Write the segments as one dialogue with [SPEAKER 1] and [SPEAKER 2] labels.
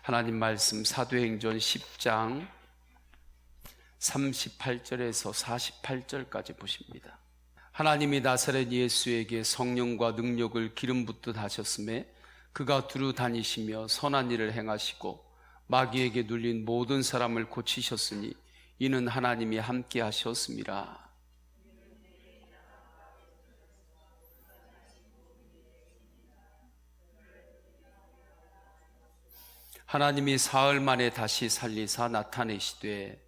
[SPEAKER 1] 하나님 말씀 사도행전 10장 38절에서 48절까지 보십니다. 하나님이 나사렛 예수에게 성령과 능력을 기름 붓듯 하셨음에 그가 두루 다니시며 선한 일을 행하시고 마귀에게 눌린 모든 사람을 고치셨으니 이는 하나님이 함께 하셨음이라. 하나님이 사흘 만에 다시 살리사 나타내시되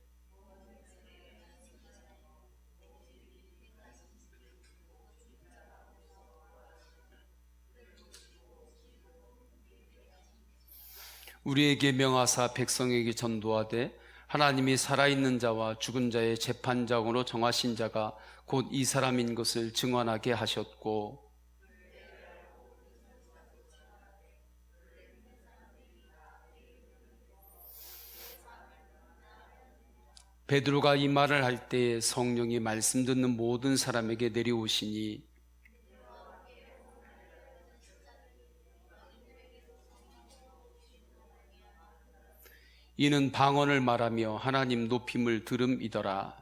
[SPEAKER 1] 우리에게 명하사 백성에게 전도하되 하나님이 살아있는 자와 죽은 자의 재판장으로 정하신 자가 곧 이 사람인 것을 증언하게 하셨고 베드로가 이 말을 할 때에 성령이 말씀 듣는 모든 사람에게 내려오시니 이는 방언을 말하며 하나님 높임을 들음이더라.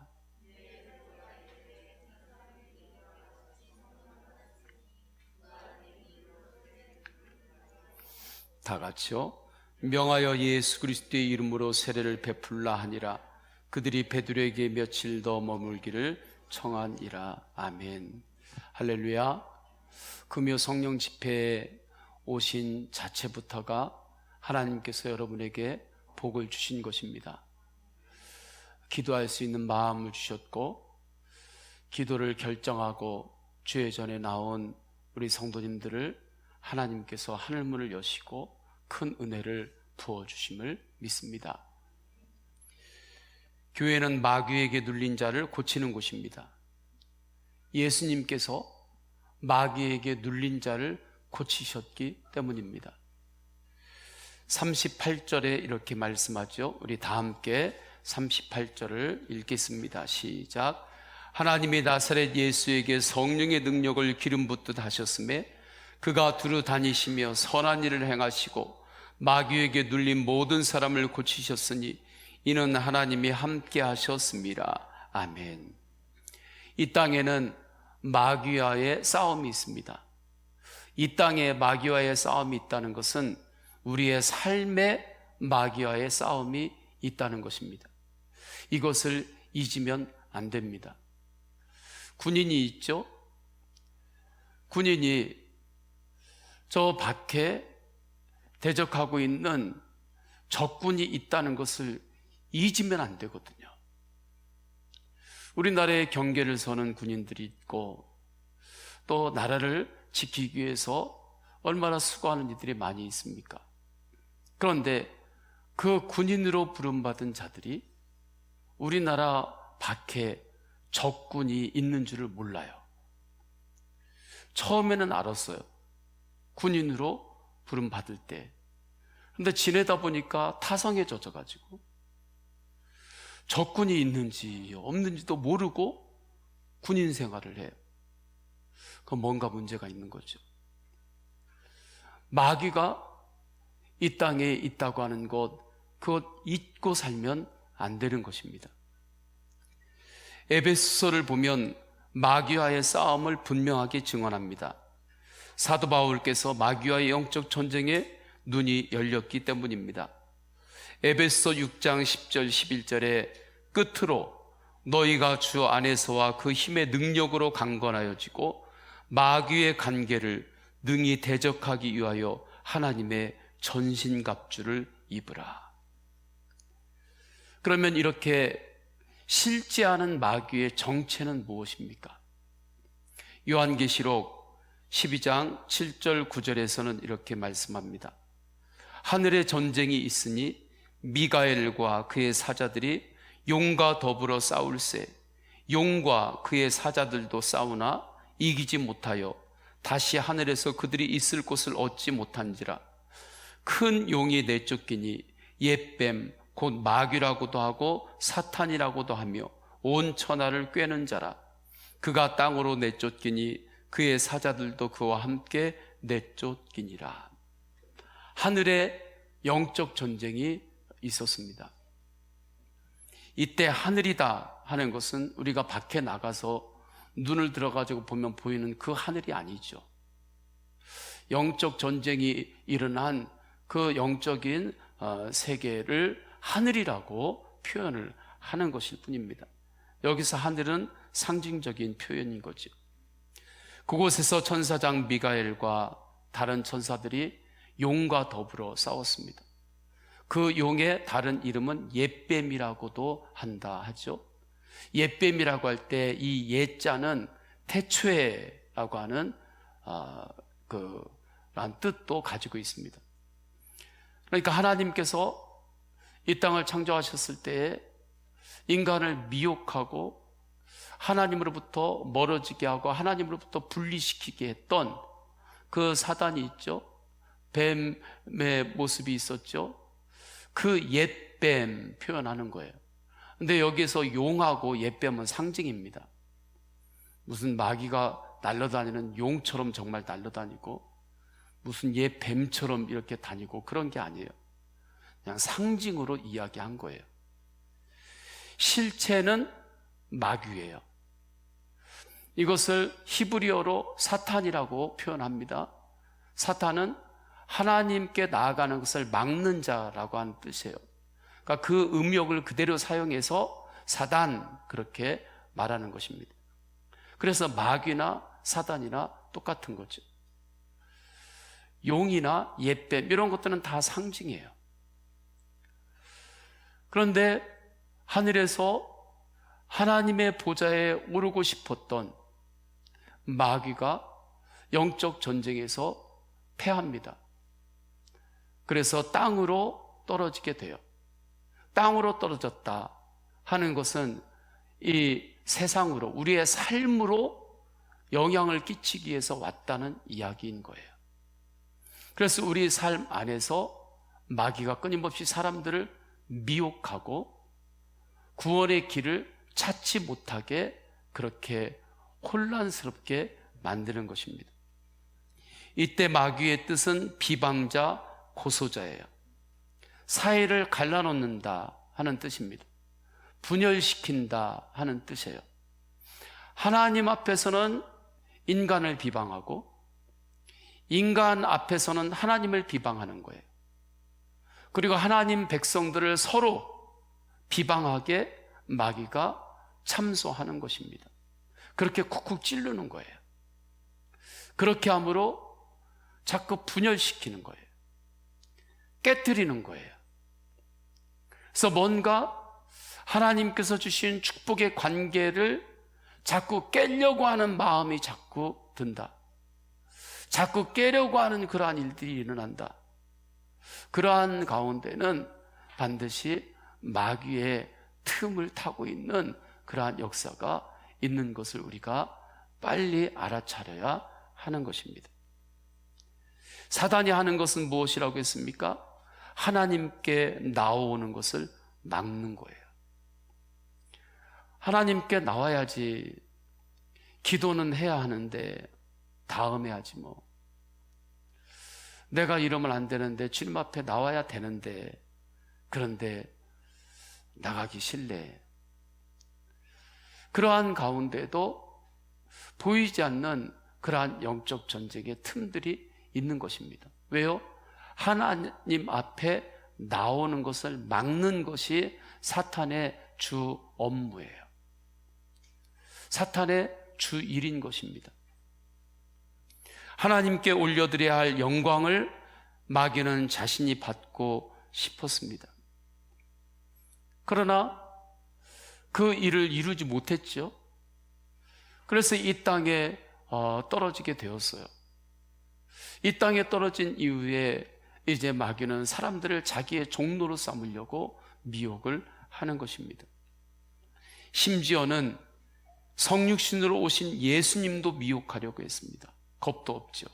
[SPEAKER 1] 다 같이요. 명하여 예수 그리스도의 이름으로 세례를 베풀라 하니라. 그들이 베드로에게 며칠 더 머물기를 청하니라. 아멘. 할렐루야. 금요 성령 집회에 오신 자체부터가 하나님께서 여러분에게 복을 주신 것입니다. 기도할 수 있는 마음을 주셨고 기도를 결정하고 주의 전에 나온 우리 성도님들을 하나님께서 하늘문을 여시고 큰 은혜를 부어주심을 믿습니다. 교회는 마귀에게 눌린 자를 고치는 곳입니다. 예수님께서 마귀에게 눌린 자를 고치셨기 때문입니다. 38절에 이렇게 말씀하죠. 우리 다 함께 38절을 읽겠습니다. 시작. 하나님이 나사렛 예수에게 성령의 능력을 기름 붓듯 하셨음에 그가 두루 다니시며 선한 일을 행하시고 마귀에게 눌린 모든 사람을 고치셨으니 이는 하나님이 함께 하셨습니다. 아멘. 이 땅에는 마귀와의 싸움이 있습니다. 이 땅에 마귀와의 싸움이 있다는 것은 우리의 삶에 마귀와의 싸움이 있다는 것입니다. 이것을 잊으면 안 됩니다. 군인이 있죠? 군인이 저 밖에 대적하고 있는 적군이 있다는 것을 잊으면 안 되거든요. 우리나라에 경계를 서는 군인들이 있고 또 나라를 지키기 위해서 얼마나 수고하는 이들이 많이 있습니까? 그런데 그 군인으로 부름받은 자들이 우리나라 밖에 적군이 있는 줄을 몰라요. 처음에는 알았어요. 군인으로 부름받을 때. 그런데 지내다 보니까 타성에 젖어가지고 적군이 있는지 없는지도 모르고 군인 생활을 해요. 그건 뭔가 문제가 있는 거죠. 마귀가 이 땅에 있다고 하는 것, 그것 잊고 살면 안 되는 것입니다. 에베소서를 보면 마귀와의 싸움을 분명하게 증언합니다. 사도 바울께서 마귀와의 영적 전쟁에 눈이 열렸기 때문입니다. 에베소서 6장 10절 11절에 끝으로 너희가 주 안에서와 그 힘의 능력으로 강건하여지고 마귀의 관계를 능히 대적하기 위하여 하나님의 전신갑주를 입으라. 그러면 이렇게 실제하는 마귀의 정체는 무엇입니까? 요한계시록 12장 7절 9절에서는 이렇게 말씀합니다. 하늘에 전쟁이 있으니 미가엘과 그의 사자들이 용과 더불어 싸울세 용과 그의 사자들도 싸우나 이기지 못하여 다시 하늘에서 그들이 있을 곳을 얻지 못한지라. 큰 용이 내쫓기니 옛뱀 곧 마귀라고도 하고 사탄이라고도 하며 온 천하를 꿰는 자라. 그가 땅으로 내쫓기니 그의 사자들도 그와 함께 내쫓기니라. 하늘에 영적 전쟁이 있었습니다. 이때 하늘이다 하는 것은 우리가 밖에 나가서 눈을 들어가지고 보면 보이는 그 하늘이 아니죠. 영적 전쟁이 일어난 그 영적인 세계를 하늘이라고 표현을 하는 것일 뿐입니다. 여기서 하늘은 상징적인 표현인 거죠. 그곳에서 천사장 미가엘과 다른 천사들이 용과 더불어 싸웠습니다. 그 용의 다른 이름은 옙뱀이라고도 한다 하죠. 옙뱀이라고 할 때 이 예자는 태초에라고 하는 그런 뜻도 가지고 있습니다. 그러니까 하나님께서 이 땅을 창조하셨을 때에 인간을 미혹하고 하나님으로부터 멀어지게 하고 하나님으로부터 분리시키게 했던 그 사단이 있죠. 뱀의 모습이 있었죠. 그 옙뱀 표현하는 거예요. 근데 여기서 용하고 옙뱀은 상징입니다. 무슨 마귀가 날아다니는 용처럼 정말 날아다니고 무슨 옙뱀처럼 이렇게 다니고 그런 게 아니에요. 그냥 상징으로 이야기한 거예요. 실체는 마귀예요. 이것을 히브리어로 사탄이라고 표현합니다. 사탄은 하나님께 나아가는 것을 막는 자라고 하는 뜻이에요. 그러니까 그 음역을 그대로 사용해서 사단 그렇게 말하는 것입니다. 그래서 마귀나 사단이나 똑같은 거죠. 용이나 옙뱀 이런 것들은 다 상징이에요. 그런데 하늘에서 하나님의 보좌에 오르고 싶었던 마귀가 영적 전쟁에서 패합니다. 그래서 땅으로 떨어지게 돼요. 땅으로 떨어졌다 하는 것은 이 세상으로 우리의 삶으로 영향을 끼치기 위해서 왔다는 이야기인 거예요. 그래서 우리 삶 안에서 마귀가 끊임없이 사람들을 미혹하고 구원의 길을 찾지 못하게 그렇게 혼란스럽게 만드는 것입니다. 이때 마귀의 뜻은 비방자, 고소자예요. 사이를 갈라놓는다 하는 뜻입니다. 분열시킨다 하는 뜻이에요. 하나님 앞에서는 인간을 비방하고 인간 앞에서는 하나님을 비방하는 거예요. 그리고 하나님 백성들을 서로 비방하게 마귀가 참소하는 것입니다. 그렇게 쿡쿡 찌르는 거예요. 그렇게 함으로 자꾸 분열시키는 거예요. 깨뜨리는 거예요. 그래서 뭔가 하나님께서 주신 축복의 관계를 자꾸 깨려고 하는 마음이 자꾸 든다. 자꾸 깨려고 하는 그러한 일들이 일어난다. 그러한 가운데는 반드시 마귀의 틈을 타고 있는 그러한 역사가 있는 것을 우리가 빨리 알아차려야 하는 것입니다. 사단이 하는 것은 무엇이라고 했습니까? 하나님께 나오는 것을 막는 거예요. 하나님께 나와야지. 기도는 해야 하는데 다음에 하지 뭐. 내가 이러면 안 되는데 주님 앞에 나와야 되는데 그런데 나가기 싫네. 그러한 가운데도 보이지 않는 그러한 영적 전쟁의 틈들이 있는 것입니다. 왜요? 하나님 앞에 나오는 것을 막는 것이 사탄의 주 업무예요. 사탄의 주 일인 것입니다. 하나님께 올려드려야 할 영광을 마귀는 자신이 받고 싶었습니다. 그러나 그 일을 이루지 못했죠. 그래서 이 땅에 떨어지게 되었어요. 이 땅에 떨어진 이후에 이제 마귀는 사람들을 자기의 종로로 삼으려고 미혹을 하는 것입니다. 심지어는 성육신으로 오신 예수님도 미혹하려고 했습니다. 겁도 없죠.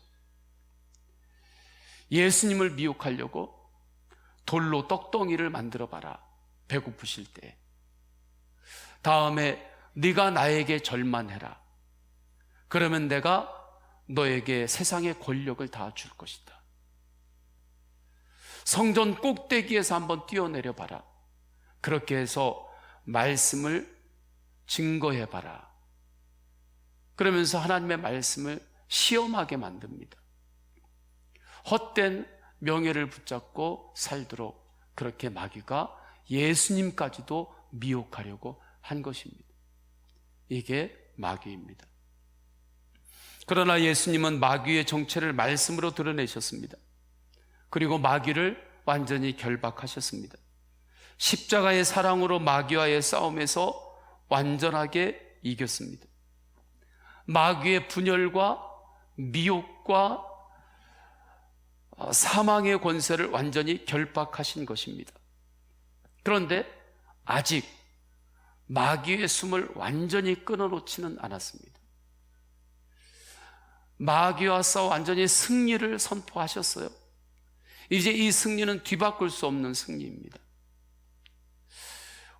[SPEAKER 1] 예수님을 미혹하려고 돌로 떡덩이를 만들어 봐라. 배고프실 때. 다음에 네가 나에게 절만해라. 그러면 내가 너에게 세상의 권력을 다 줄 것이다. 성전 꼭대기에서 한번 뛰어내려 봐라. 그렇게 해서 말씀을 증거해 봐라. 그러면서 하나님의 말씀을 시험하게 만듭니다. 헛된 명예를 붙잡고 살도록 그렇게 마귀가 예수님까지도 미혹하려고 한 것입니다. 이게 마귀입니다. 그러나 예수님은 마귀의 정체를 말씀으로 드러내셨습니다. 그리고 마귀를 완전히 결박하셨습니다. 십자가의 사랑으로 마귀와의 싸움에서 완전하게 이겼습니다. 마귀의 분열과 미혹과 사망의 권세를 완전히 결박하신 것입니다. 그런데 아직 마귀의 숨을 완전히 끊어놓지는 않았습니다. 마귀와 싸워 완전히 승리를 선포하셨어요. 이제 이 승리는 뒤바꿀 수 없는 승리입니다.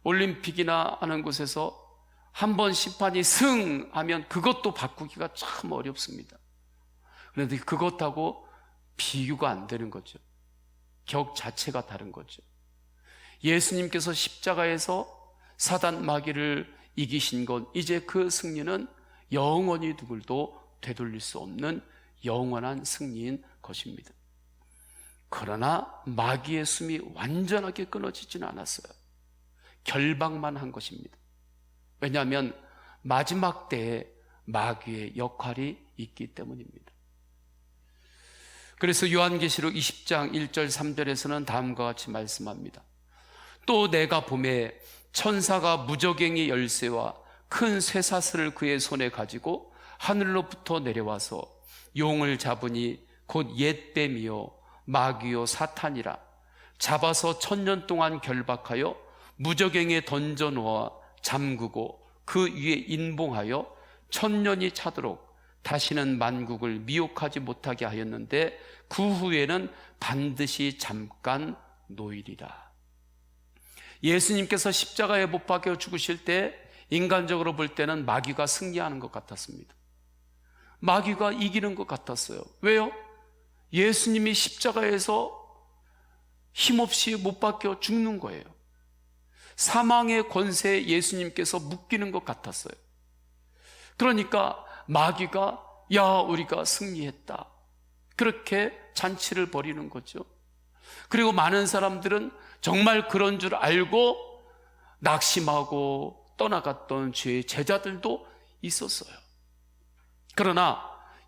[SPEAKER 1] 올림픽이나 하는 곳에서 한번 심판이 승하면 그것도 바꾸기가 참 어렵습니다. 그런데 그것하고 비교가 안 되는 거죠. 격 자체가 다른 거죠. 예수님께서 십자가에서 사단 마귀를 이기신 것, 이제 그 승리는 영원히 누구도 되돌릴 수 없는 영원한 승리인 것입니다. 그러나 마귀의 숨이 완전하게 끊어지지는 않았어요. 결박만 한 것입니다. 왜냐하면 마지막 때에 마귀의 역할이 있기 때문입니다. 그래서 요한계시록 20장 1절 3절에서는 다음과 같이 말씀합니다. 또 내가 보매 천사가 무저갱이 열쇠와 큰 쇠사슬을 그의 손에 가지고 하늘로부터 내려와서 용을 잡으니 곧 옛뱀이요 마귀요 사탄이라 잡아서 1000년 동안 결박하여 무저갱에 던져 놓아 잠그고 그 위에 인봉하여 1000년이 차도록 다시는 만국을 미혹하지 못하게 하였는데 그 후에는 반드시 잠깐 놓이리라. 예수님께서 십자가에 못 박혀 죽으실 때 인간적으로 볼 때는 마귀가 승리하는 것 같았습니다. 마귀가 이기는 것 같았어요. 왜요? 예수님이 십자가에서 힘없이 못 박혀 죽는 거예요. 사망의 권세에 예수님께서 묶이는 것 같았어요. 그러니까 마귀가 야 우리가 승리했다 그렇게 잔치를 벌이는 거죠. 그리고 많은 사람들은 정말 그런 줄 알고 낙심하고 떠나갔던 주의 제자들도 있었어요. 그러나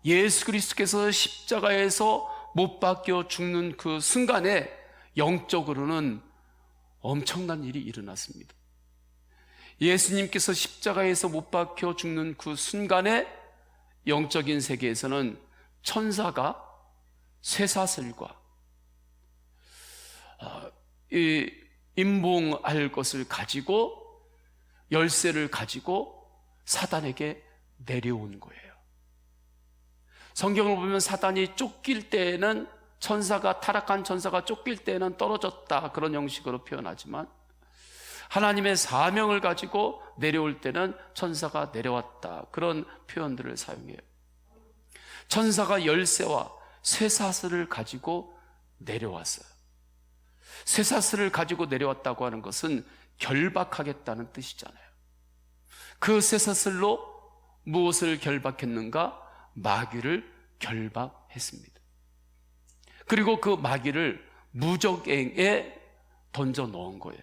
[SPEAKER 1] 예수 그리스도께서 십자가에서 못 박혀 죽는 그 순간에 영적으로는 엄청난 일이 일어났습니다. 예수님께서 십자가에서 못 박혀 죽는 그 순간에 영적인 세계에서는 천사가 쇠사슬과 임봉할 것을 가지고 열쇠를 가지고 사단에게 내려온 거예요. 성경을 보면 사단이 쫓길 때에는 천사가 타락한 천사가 쫓길 때는 떨어졌다 그런 형식으로 표현하지만 하나님의 사명을 가지고 내려올 때는 천사가 내려왔다 그런 표현들을 사용해요. 천사가 열쇠와 쇠사슬을 가지고 내려왔어요. 쇠사슬을 가지고 내려왔다고 하는 것은 결박하겠다는 뜻이잖아요. 그 쇠사슬로 무엇을 결박했는가? 마귀를 결박했습니다. 그리고 그 마귀를 무저갱에 던져 넣은 거예요.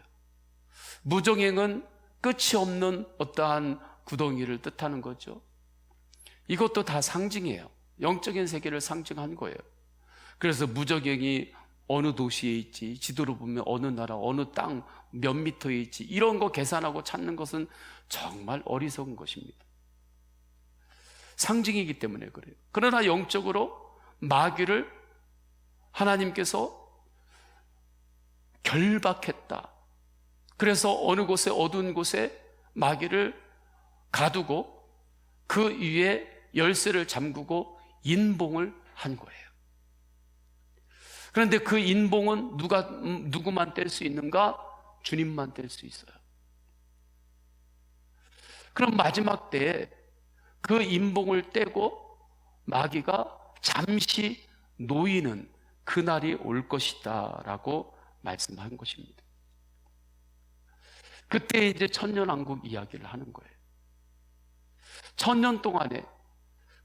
[SPEAKER 1] 무저갱은 끝이 없는 어떠한 구덩이를 뜻하는 거죠. 이것도 다 상징이에요. 영적인 세계를 상징한 거예요. 그래서 무저갱이 어느 도시에 있지, 지도로 보면 어느 나라, 어느 땅 몇 미터에 있지, 이런 거 계산하고 찾는 것은 정말 어리석은 것입니다. 상징이기 때문에 그래요. 그러나 영적으로 마귀를 하나님께서 결박했다. 그래서 어느 곳에 어두운 곳에 마귀를 가두고 그 위에 열쇠를 잠그고 인봉을 한 거예요. 그런데 그 인봉은 누구만 뗄 수 있는가? 주님만 뗄 수 있어요. 그럼 마지막 때에 그 인봉을 떼고 마귀가 잠시 놓이는 그날이 올 것이다 라고 말씀한 것입니다. 그때 이제 천년왕국 이야기를 하는 거예요. 천년 동안에,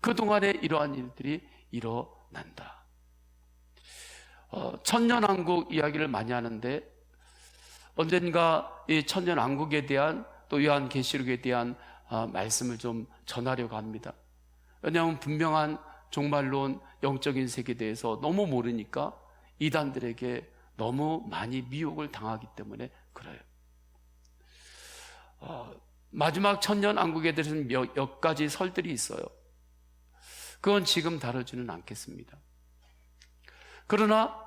[SPEAKER 1] 그동안에 이러한 일들이 일어난다. 천년왕국 이야기를 많이 하는데, 언젠가 이 천년왕국에 대한, 또 요한계시록에 대한 말씀을 좀 전하려고 합니다. 왜냐하면 분명한 종말론, 영적인 세계에 대해서 너무 모르니까 이단들에게 너무 많이 미혹을 당하기 때문에 그래요. 마지막 천년왕국에 대해서는 몇 가지 설들이 있어요. 그건 지금 다루지는 않겠습니다. 그러나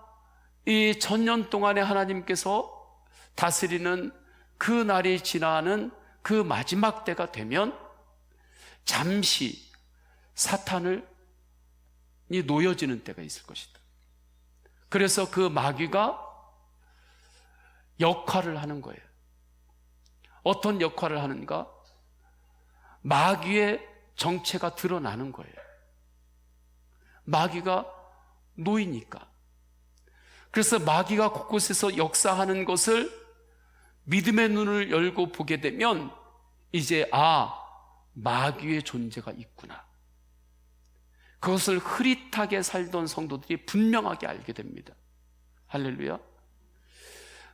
[SPEAKER 1] 이 천년 동안에 하나님께서 다스리는 그 날이 지나는 그 마지막 때가 되면 잠시 사탄이 놓여지는 때가 있을 것이다. 그래서 그 마귀가 역할을 하는 거예요. 어떤 역할을 하는가? 마귀의 정체가 드러나는 거예요. 마귀가 놓이니까. 그래서 마귀가 곳곳에서 역사하는 것을 믿음의 눈을 열고 보게 되면 이제 마귀의 존재가 있구나. 그것을 흐릿하게 살던 성도들이 분명하게 알게 됩니다. 할렐루야.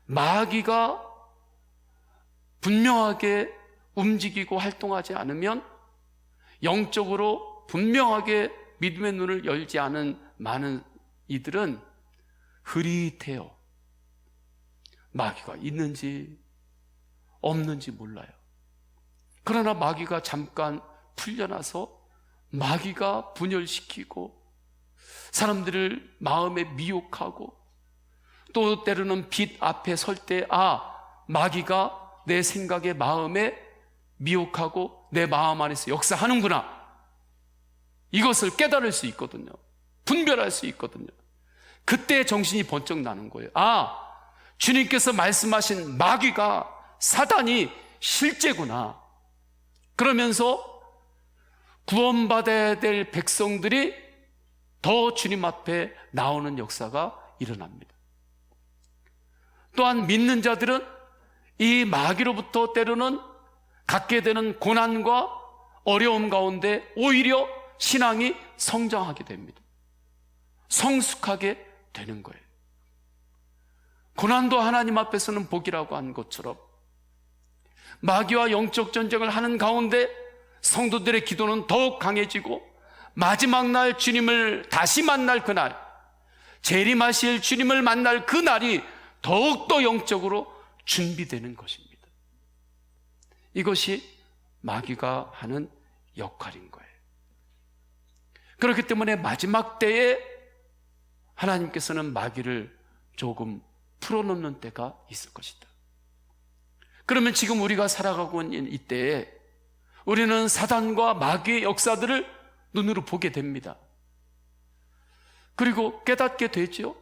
[SPEAKER 1] 마귀가 분명하게 움직이고 활동하지 않으면 영적으로 분명하게 믿음의 눈을 열지 않은 많은 이들은 흐릿해요. 마귀가 있는지 없는지 몰라요. 그러나 마귀가 잠깐 풀려나서 마귀가 분열시키고 사람들을 마음에 미혹하고 또 때로는 빛 앞에 설 때 마귀가 내 생각에 마음에 미혹하고 내 마음 안에서 역사하는구나, 이것을 깨달을 수 있거든요. 분별할 수 있거든요. 그때 정신이 번쩍 나는 거예요. 주님께서 말씀하신 마귀가, 사단이 실제구나. 그러면서 구원받아야 될 백성들이 더 주님 앞에 나오는 역사가 일어납니다. 또한 믿는 자들은 이 마귀로부터 때로는 갖게 되는 고난과 어려움 가운데 오히려 신앙이 성장하게 됩니다. 성숙하게 되는 거예요. 고난도 하나님 앞에서는 복이라고 한 것처럼 마귀와 영적 전쟁을 하는 가운데 성도들의 기도는 더욱 강해지고 마지막 날 주님을 다시 만날 그날, 재림하실 주님을 만날 그날이 더욱더 영적으로 준비되는 것입니다. 이것이 마귀가 하는 역할인 거예요. 그렇기 때문에 마지막 때에 하나님께서는 마귀를 조금 풀어놓는 때가 있을 것이다. 그러면 지금 우리가 살아가고 있는 이때에 우리는 사단과 마귀의 역사들을 눈으로 보게 됩니다. 그리고 깨닫게 되죠.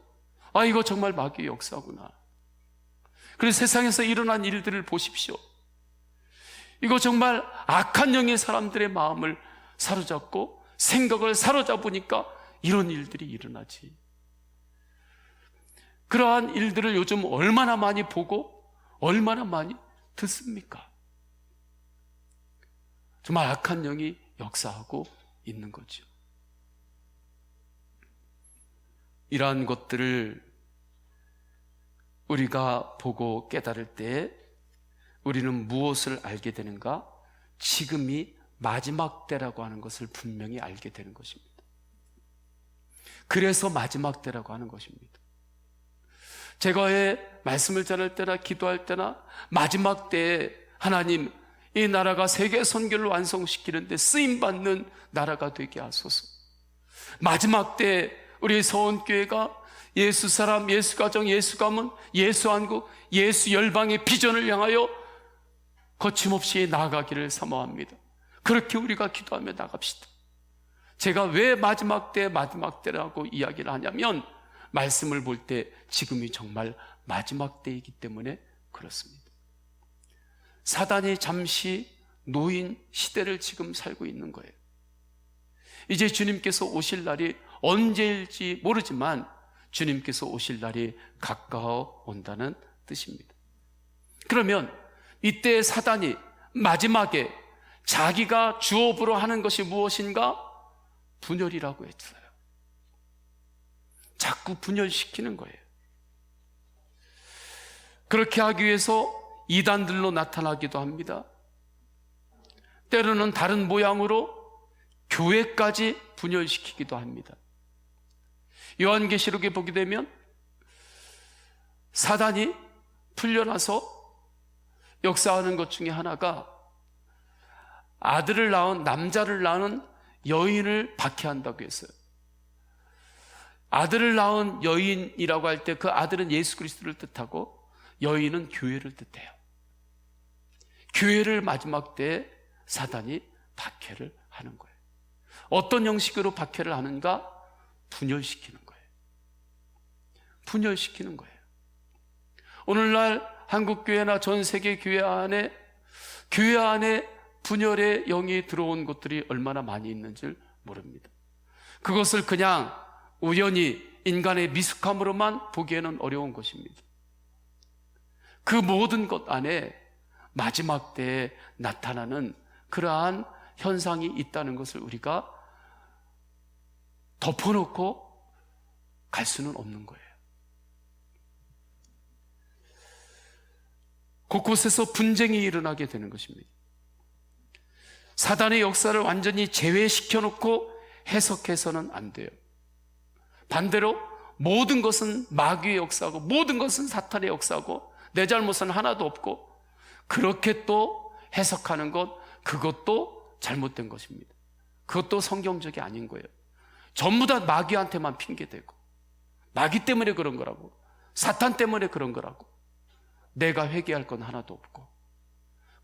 [SPEAKER 1] 이거 정말 마귀의 역사구나. 그래서 세상에서 일어난 일들을 보십시오. 이거 정말 악한 영의 사람들의 마음을 사로잡고 생각을 사로잡으니까 이런 일들이 일어나지. 그러한 일들을 요즘 얼마나 많이 보고 얼마나 많이 듣습니까? 정말 악한 영이 역사하고 있는 거죠. 이러한 것들을 우리가 보고 깨달을 때 우리는 무엇을 알게 되는가? 지금이 마지막 때라고 하는 것을 분명히 알게 되는 것입니다. 그래서 마지막 때라고 하는 것입니다. 제가 말씀을 전할 때나 기도할 때나 마지막 때에 하나님, 이 나라가 세계 선교를 완성시키는데 쓰임받는 나라가 되게 하소서. 마지막 때 우리 서원교회가 예수 사람, 예수 가정, 예수 가문, 예수 한국, 예수 열방의 비전을 향하여 거침없이 나아가기를 사모합니다. 그렇게 우리가 기도하며 나갑시다. 제가 왜 마지막 때라고 이야기를 하냐면 말씀을 볼 때 지금이 정말 마지막 때이기 때문에 그렇습니다. 사단이 잠시 놓인 시대를 지금 살고 있는 거예요. 이제 주님께서 오실 날이 언제일지 모르지만 주님께서 오실 날이 가까워 온다는 뜻입니다. 그러면 이때 사단이 마지막에 자기가 주업으로 하는 것이 무엇인가? 분열이라고 했어요. 자꾸 분열시키는 거예요. 그렇게 하기 위해서 이단들로 나타나기도 합니다. 때로는 다른 모양으로 교회까지 분열시키기도 합니다. 요한계시록에 보게 되면 사단이 풀려나서 역사하는 것 중에 하나가 남자를 낳은 여인을 박해한다고 했어요. 아들을 낳은 여인이라고 할 때 그 아들은 예수 그리스도를 뜻하고 여인은 교회를 뜻해요. 교회를 마지막 때에 사단이 박해를 하는 거예요. 어떤 형식으로 박해를 하는가? 분열시키는 거예요. 분열시키는 거예요. 오늘날 한국교회나 전 세계 교회 안에 분열의 영이 들어온 곳들이 얼마나 많이 있는지 모릅니다. 그것을 그냥 우연히 인간의 미숙함으로만 보기에는 어려운 것입니다. 그 모든 것 안에 마지막 때에 나타나는 그러한 현상이 있다는 것을 우리가 덮어놓고 갈 수는 없는 거예요. 곳곳에서 분쟁이 일어나게 되는 것입니다. 사단의 역사를 완전히 제외시켜놓고 해석해서는 안 돼요. 반대로 모든 것은 마귀의 역사고 모든 것은 사탄의 역사고 내 잘못은 하나도 없고 그렇게 또 해석하는 것, 그것도 잘못된 것입니다. 그것도 성경적이 아닌 거예요. 전부 다 마귀한테만 핑계대고 마귀 때문에 그런 거라고, 사탄 때문에 그런 거라고, 내가 회개할 건 하나도 없고,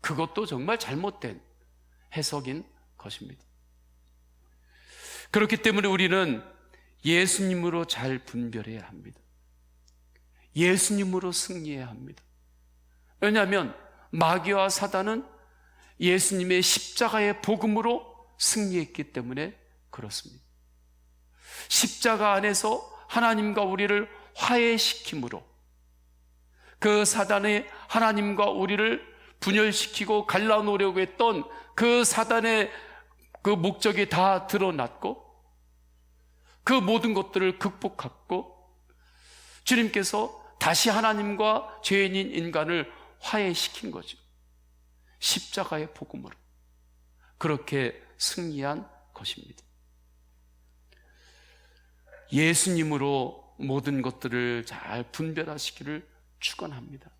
[SPEAKER 1] 그것도 정말 잘못된 해석인 것입니다. 그렇기 때문에 우리는 예수님으로 잘 분별해야 합니다. 예수님으로 승리해야 합니다. 왜냐하면 마귀와 사단은 예수님의 십자가의 복음으로 승리했기 때문에 그렇습니다. 십자가 안에서 하나님과 우리를 화해시킴으로 그 사단의 하나님과 우리를 분열시키고 갈라놓으려고 했던 그 사단의 그 목적이 다 드러났고 그 모든 것들을 극복했고 주님께서 다시 하나님과 죄인인 인간을 화해시킨 거죠. 십자가의 복음으로 그렇게 승리한 것입니다. 예수님으로 모든 것들을 잘 분별하시기를 축원합니다.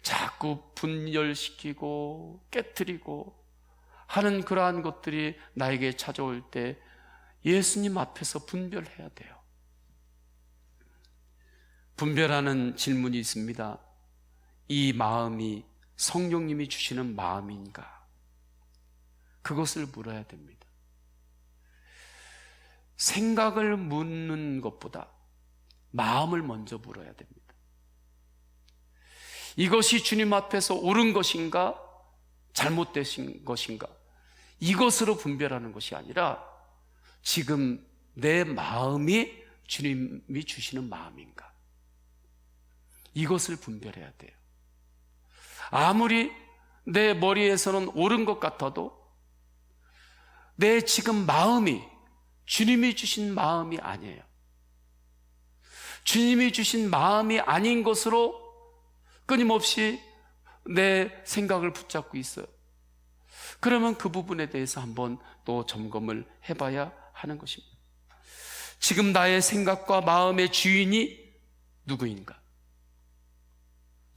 [SPEAKER 1] 자꾸 분열시키고 깨트리고 하는 그러한 것들이 나에게 찾아올 때 예수님 앞에서 분별해야 돼요. 분별하는 질문이 있습니다. 이 마음이 성령님이 주시는 마음인가? 그것을 물어야 됩니다. 생각을 묻는 것보다 마음을 먼저 물어야 됩니다. 이것이 주님 앞에서 옳은 것인가? 잘못된 것인가? 이것으로 분별하는 것이 아니라 지금 내 마음이 주님이 주시는 마음인가? 이것을 분별해야 돼요. 아무리 내 머리에서는 옳은 것 같아도 내 지금 마음이 주님이 주신 마음이 아니에요. 주님이 주신 마음이 아닌 것으로 끊임없이 내 생각을 붙잡고 있어요. 그러면 그 부분에 대해서 한번 또 점검을 해봐야 하는 것입니다. 지금 나의 생각과 마음의 주인이 누구인가?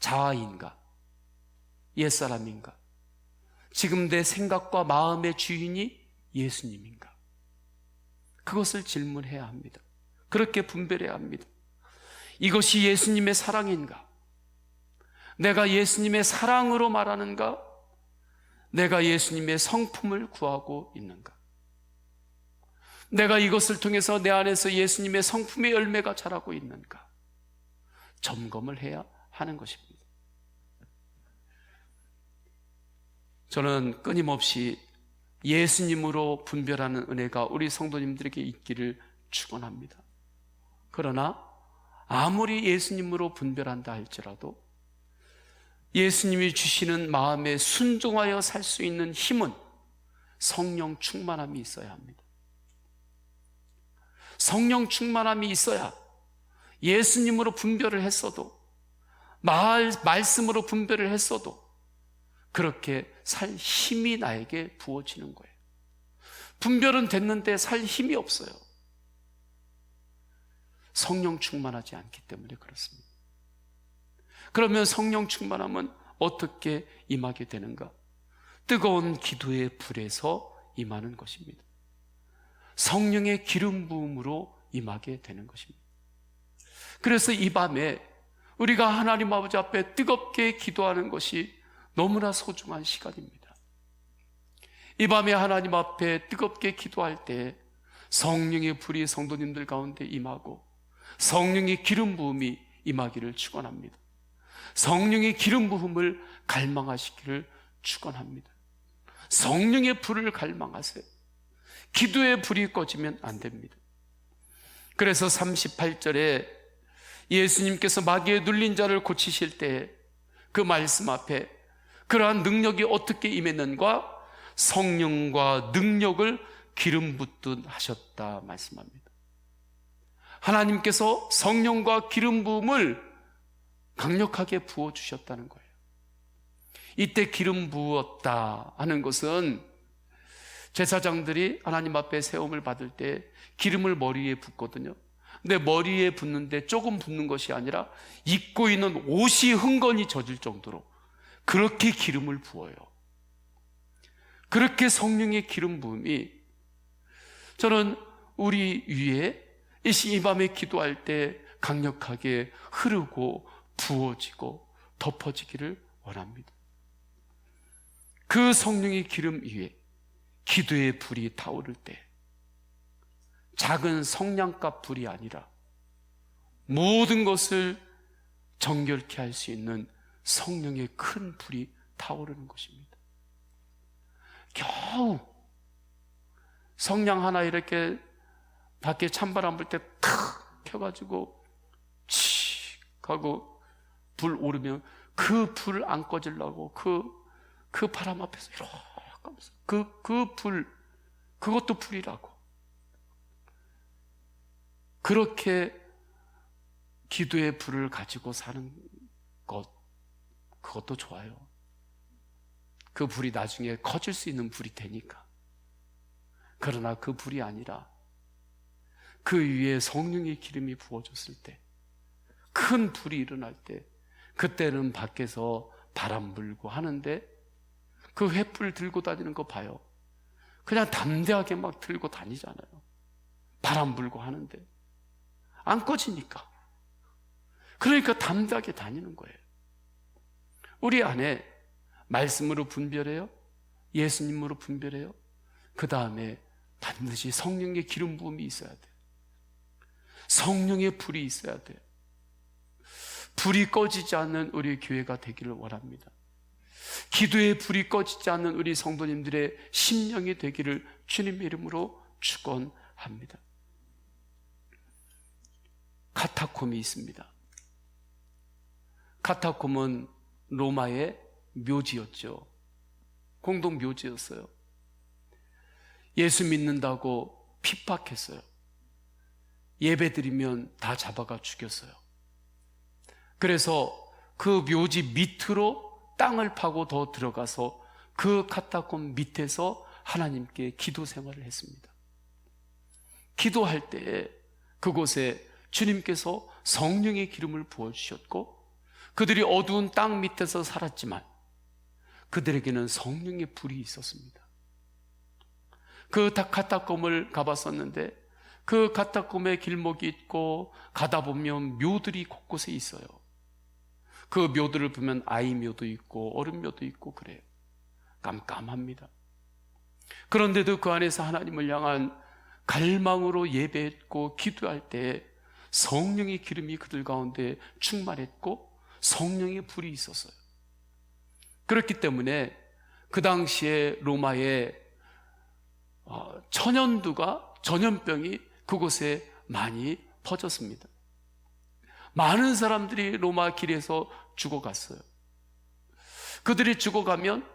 [SPEAKER 1] 자아인가? 옛사람인가? 지금 내 생각과 마음의 주인이 예수님인가? 그것을 질문해야 합니다. 그렇게 분별해야 합니다. 이것이 예수님의 사랑인가? 내가 예수님의 사랑으로 말하는가? 내가 예수님의 성품을 구하고 있는가? 내가 이것을 통해서 내 안에서 예수님의 성품의 열매가 자라고 있는가? 점검을 해야 하는 것입니다. 저는 끊임없이 예수님으로 분별하는 은혜가 우리 성도님들에게 있기를 축원합니다. 그러나 아무리 예수님으로 분별한다 할지라도 예수님이 주시는 마음에 순종하여 살 수 있는 힘은 성령 충만함이 있어야 합니다. 성령 충만함이 있어야 예수님으로 분별을 했어도, 말씀으로 분별을 했어도 그렇게 살 힘이 나에게 부어지는 거예요. 분별은 됐는데 살 힘이 없어요. 성령 충만하지 않기 때문에 그렇습니다. 그러면 성령 충만함은 어떻게 임하게 되는가? 뜨거운 기도의 불에서 임하는 것입니다. 성령의 기름 부음으로 임하게 되는 것입니다. 그래서 이 밤에 우리가 하나님 아버지 앞에 뜨겁게 기도하는 것이 너무나 소중한 시간입니다. 이 밤에 하나님 앞에 뜨겁게 기도할 때 성령의 불이 성도님들 가운데 임하고 성령의 기름 부음이 임하기를 축원합니다. 성령의 기름 부음을 갈망하시기를 축원합니다. 성령의 불을 갈망하세요. 기도의 불이 꺼지면 안 됩니다. 그래서 38절에 예수님께서 마귀에 눌린 자를 고치실 때 그 말씀 앞에 그러한 능력이 어떻게 임했는가? 성령과 능력을 기름 붓듯 하셨다 말씀합니다. 하나님께서 성령과 기름 부음을 강력하게 부어주셨다는 거예요. 이때 기름 부었다 하는 것은 제사장들이 하나님 앞에 세움을 받을 때 기름을 머리에 붓거든요. 근데 머리에 붓는데 조금 붓는 것이 아니라 입고 있는 옷이 흥건히 젖을 정도로 그렇게 기름을 부어요. 그렇게 성령의 기름 부음이 저는 우리 위에 이 밤에 기도할 때 강력하게 흐르고 부어지고 덮어지기를 원합니다. 그 성령의 기름 위에 기도의 불이 타오를 때 작은 성냥갑 불이 아니라 모든 것을 정결케 할 수 있는 성령의 큰 불이 타오르는 것입니다. 겨우 성냥 하나 이렇게 밖에 찬바람 불 때 탁 켜가지고 칙 하고 불 오르면 그 불 안 꺼지려고 그 바람 앞에서 이렇게 하면서 그 불, 그것도 불이라고. 그렇게 기도의 불을 가지고 사는 것, 그것도 좋아요. 그 불이 나중에 커질 수 있는 불이 되니까. 그러나 그 불이 아니라 그 위에 성령의 기름이 부어졌을 때, 큰 불이 일어날 때, 그때는 밖에서 바람 불고 하는데 그 횃불 들고 다니는 거 봐요. 그냥 담대하게 막 들고 다니잖아요. 바람 불고 하는데 안 꺼지니까. 그러니까 담대하게 다니는 거예요. 우리 안에 말씀으로 분별해요. 예수님으로 분별해요. 그 다음에 반드시 성령의 기름 부음이 있어야 돼요. 성령의 불이 있어야 돼요. 불이 꺼지지 않는 우리 교회가 되기를 원합니다. 기도의 불이 꺼지지 않는 우리 성도님들의 심령이 되기를 주님의 이름으로 축원합니다. 카타콤이 있습니다. 카타콤은 로마의 묘지였죠. 공동 묘지였어요. 예수 믿는다고 핍박했어요. 예배드리면 다 잡아가 죽였어요. 그래서 그 묘지 밑으로 땅을 파고 더 들어가서 그 카타콤 밑에서 하나님께 기도 생활을 했습니다. 기도할 때 그곳에 주님께서 성령의 기름을 부어주셨고 그들이 어두운 땅 밑에서 살았지만 그들에게는 성령의 불이 있었습니다. 그 카타콤을 가봤었는데 그 카타콤에 길목이 있고 가다 보면 묘들이 곳곳에 있어요. 그 묘들을 보면 아이묘도 있고 어른묘도 있고 그래요. 깜깜합니다. 그런데도 그 안에서 하나님을 향한 갈망으로 예배했고 기도할 때 성령의 기름이 그들 가운데 충만했고 성령의 불이 있었어요. 그렇기 때문에 그 당시에 로마에 전염병이 그곳에 많이 퍼졌습니다. 많은 사람들이 로마 길에서 죽어갔어요. 그들이 죽어가면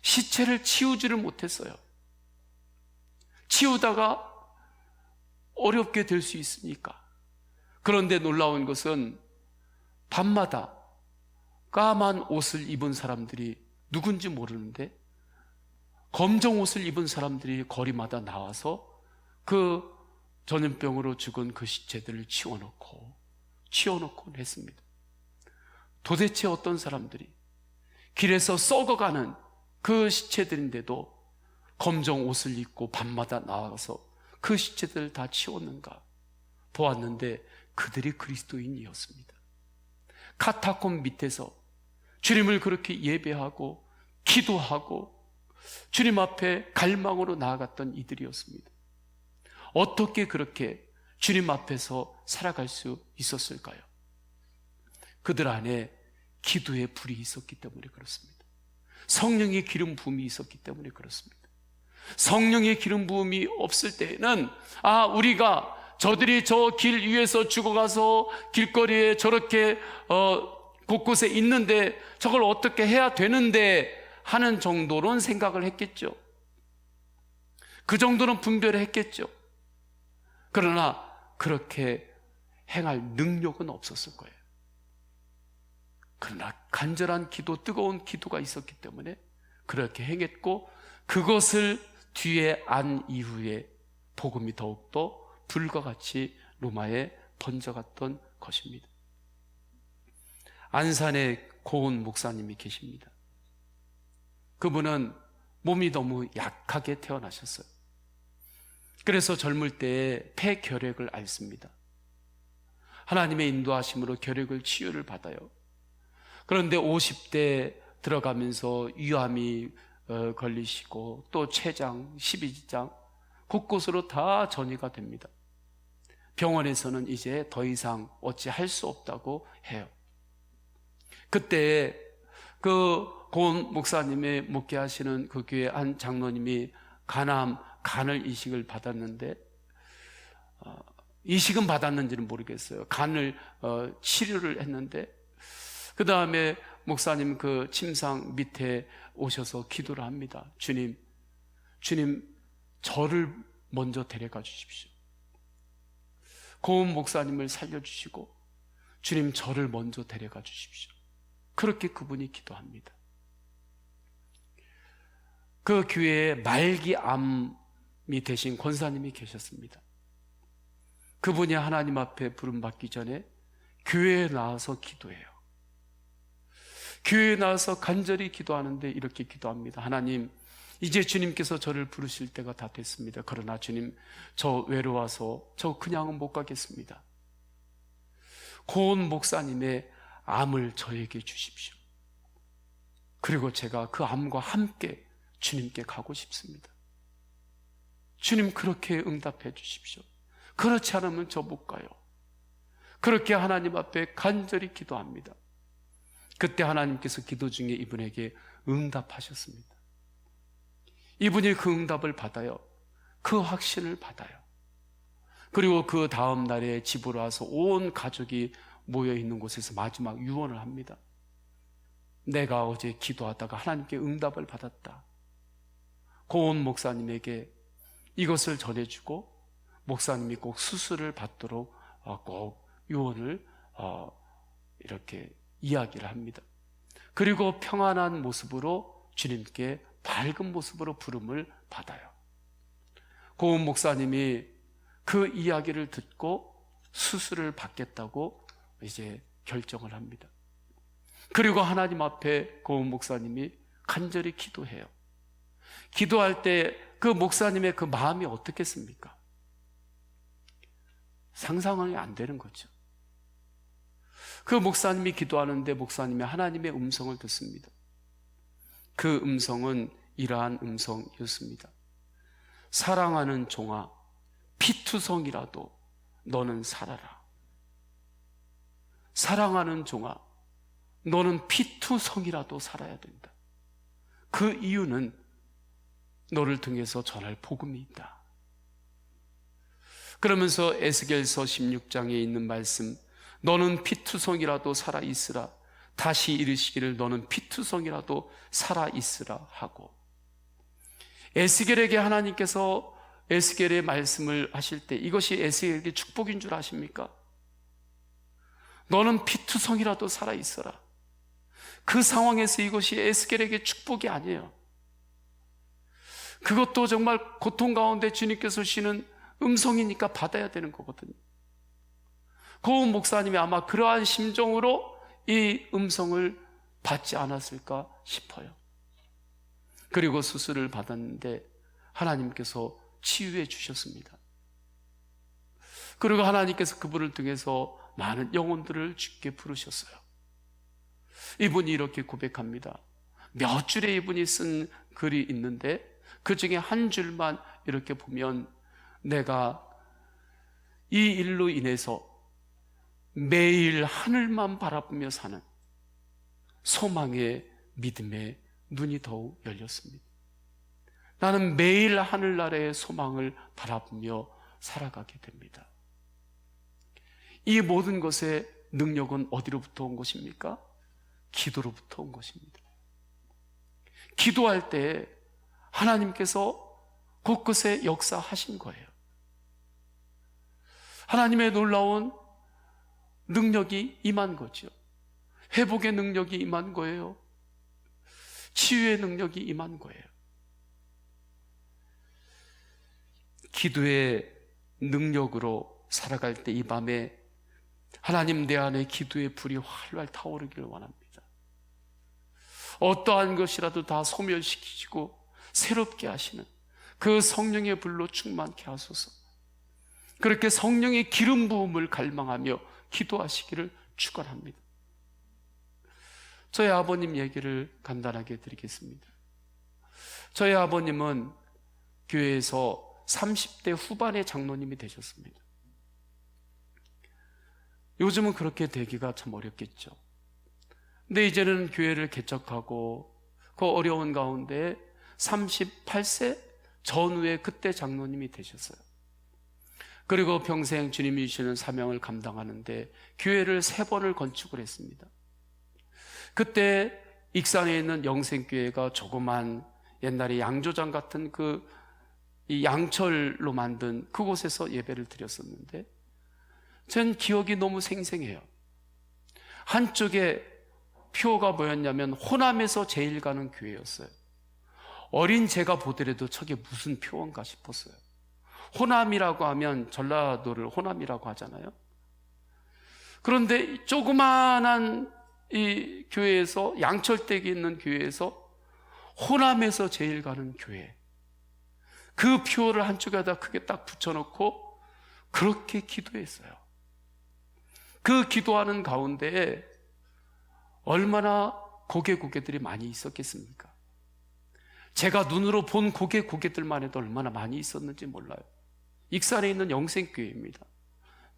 [SPEAKER 1] 시체를 치우지를 못했어요. 치우다가 어렵게 될 수 있으니까. 그런데 놀라운 것은 밤마다 까만 옷을 입은 사람들이 누군지 모르는데 검정 옷을 입은 사람들이 거리마다 나와서 그 전염병으로 죽은 그 시체들을 치워놓고 했습니다. 도대체 어떤 사람들이 길에서 썩어가는 그 시체들인데도 검정 옷을 입고 밤마다 나와서 그 시체들을 다 치웠는가 보았는데 그들이 그리스도인이었습니다. 카타콤 밑에서 주님을 그렇게 예배하고 기도하고 주님 앞에 갈망으로 나아갔던 이들이었습니다. 어떻게 그렇게 주님 앞에서 살아갈 수 있었을까요? 그들 안에 기도의 불이 있었기 때문에 그렇습니다. 성령의 기름 부음이 있었기 때문에 그렇습니다. 성령의 기름 부음이 없을 때에는 우리가 저들이 저 길 위에서 죽어가서 길거리에 저렇게 곳곳에 있는데 저걸 어떻게 해야 되는데 하는 정도로는 생각을 했겠죠. 그 정도는 분별을 했겠죠. 그러나 그렇게 행할 능력은 없었을 거예요. 그러나 간절한 기도, 뜨거운 기도가 있었기 때문에 그렇게 행했고, 그것을 뒤에 안 이후에 복음이 더욱더 불과 같이 로마에 번져갔던 것입니다. 안산에 고은 목사님이 계십니다. 그분은 몸이 너무 약하게 태어나셨어요. 그래서 젊을 때에 폐결핵을 앓습니다. 하나님의 인도하심으로 결핵을 치유를 받아요. 그런데 50대 들어가면서 위암이 걸리시고 또 췌장, 십이지장 곳곳으로 다 전이가 됩니다. 병원에서는 이제 더 이상 어찌할 수 없다고 해요. 그때 그 고은 목사님의 목회하시는 그 교회 한 장로님이 간을 이식을 받았는데 이식은 받았는지는 모르겠어요. 간을 치료를 했는데 그 다음에 목사님 그 침상 밑에 오셔서 기도를 합니다. 주님 저를 먼저 데려가 주십시오. 고은 목사님을 살려주시고 주님 저를 먼저 데려가 주십시오. 그렇게 그분이 기도합니다. 그 교회에 말기암이 되신 권사님이 계셨습니다. 그분이 하나님 앞에 부름받기 전에 교회에 나와서 기도해요. 교회에 나와서 간절히 기도하는데 이렇게 기도합니다. 하나님, 이제 주님께서 저를 부르실 때가 다 됐습니다. 그러나 주님, 저 외로워서 저 그냥은 못 가겠습니다. 고은 목사님의 암을 저에게 주십시오. 그리고 제가 그 암과 함께 주님께 가고 싶습니다. 주님 그렇게 응답해 주십시오. 그렇지 않으면 저 못 가요. 그렇게 하나님 앞에 간절히 기도합니다. 그때 하나님께서 기도 중에 이분에게 응답하셨습니다. 이분이 그 응답을 받아요. 그 확신을 받아요. 그리고 그 다음 날에 집으로 와서 온 가족이 모여있는 곳에서 마지막 유언을 합니다. 내가 어제 기도하다가 하나님께 응답을 받았다. 고은 목사님에게 이것을 전해주고 목사님이 꼭 수술을 받도록 꼭 유언을 이렇게 이야기를 합니다. 그리고 평안한 모습으로 주님께 밝은 모습으로 부름을 받아요. 고은 목사님이 그 이야기를 듣고 수술을 받겠다고 이제 결정을 합니다. 그리고 하나님 앞에 고은 목사님이 간절히 기도해요. 기도할 때 그 목사님의 그 마음이 어떻겠습니까? 상상이 안 되는 거죠. 그 목사님이 기도하는데 목사님이 하나님의 음성을 듣습니다. 그 음성은 이러한 음성이었습니다. 사랑하는 종아, 피투성이라도 너는 살아라. 사랑하는 종아, 너는 피투성이라도 살아야 된다. 그 이유는 너를 통해서 전할 복음이 있다. 그러면서 에스겔서 16장에 있는 말씀, 너는 피투성이라도 살아있으라, 다시 이르시기를 너는 피투성이라도 살아있으라 하고, 에스겔에게 하나님께서 에스겔의 말씀을 하실 때 이것이 에스겔에게 축복인 줄 아십니까? 너는 피투성이라도 살아있어라. 그 상황에서 이것이 에스겔에게 축복이 아니에요. 그것도 정말 고통 가운데 주님께서 주시는 음성이니까 받아야 되는 거거든요. 고은 목사님이 아마 그러한 심정으로 이 음성을 받지 않았을까 싶어요. 그리고 수술을 받았는데 하나님께서 치유해 주셨습니다. 그리고 하나님께서 그분을 통해서 많은 영혼들을 주께 부르셨어요. 이분이 이렇게 고백합니다. 몇 줄에 이분이 쓴 글이 있는데 그 중에 한 줄만 이렇게 보면, 내가 이 일로 인해서 매일 하늘만 바라보며 사는 소망의 믿음의 눈이 더욱 열렸습니다. 나는 매일 하늘나라의 소망을 바라보며 살아가게 됩니다. 이 모든 것의 능력은 어디로부터 온 것입니까? 기도로부터 온 것입니다. 기도할 때 하나님께서 곳곳에 역사하신 거예요. 하나님의 놀라운 능력이 임한 거죠. 회복의 능력이 임한 거예요. 치유의 능력이 임한 거예요. 기도의 능력으로 살아갈 때 이 밤에 하나님 내 안에 기도의 불이 활활 타오르기를 원합니다. 어떠한 것이라도 다 소멸시키시고 새롭게 하시는 그 성령의 불로 충만케 하소서. 그렇게 성령의 기름 부음을 갈망하며 기도하시기를 축원합니다. 저희 아버님 얘기를 간단하게 드리겠습니다. 저희 아버님은 교회에서 30대 후반의 장로님이 되셨습니다. 요즘은 그렇게 되기가 참 어렵겠죠. 근데 이제는 교회를 개척하고 그 어려운 가운데 38세 전후에 그때 장로님이 되셨어요. 그리고 평생 주님이 주시는 사명을 감당하는데 교회를 3번을 건축을 했습니다. 그때 익산에 있는 영생교회가 조그만 옛날에 양조장 같은 이 양철로 만든 그곳에서 예배를 드렸었는데, 전 기억이 너무 생생해요. 한쪽에 표가 뭐였냐면 호남에서 제일 가는 교회였어요. 어린 제가 보더라도 저게 무슨 표인가 싶었어요. 호남이라고 하면 전라도를 호남이라고 하잖아요. 그런데 조그만한 이 교회에서, 양철댁이 있는 교회에서 호남에서 제일 가는 교회, 그 표를 한쪽에다 크게 딱 붙여놓고 그렇게 기도했어요. 그 기도하는 가운데에 얼마나 고개들이 많이 있었겠습니까? 제가 눈으로 본 고개들만 해도 얼마나 많이 있었는지 몰라요. 익산에 있는 영생교회입니다.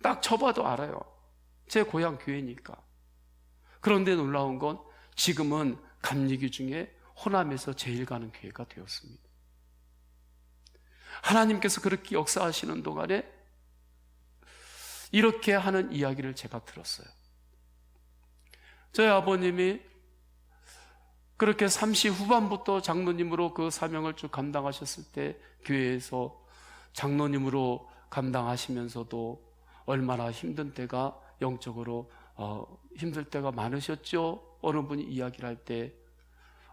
[SPEAKER 1] 딱 쳐봐도 알아요. 제 고향 교회니까. 그런데 놀라운 건 지금은 감리교 중에 호남에서 제일 가는 교회가 되었습니다. 하나님께서 그렇게 역사하시는 동안에 이렇게 하는 이야기를 제가 들었어요. 저희 아버님이 그렇게 30 후반부터 장로님으로 그 사명을 쭉 감당하셨을 때 교회에서 장로님으로 감당하시면서도 얼마나 힘든 때가, 영적으로 힘들 때가 많으셨죠? 어느 분이 이야기를 할 때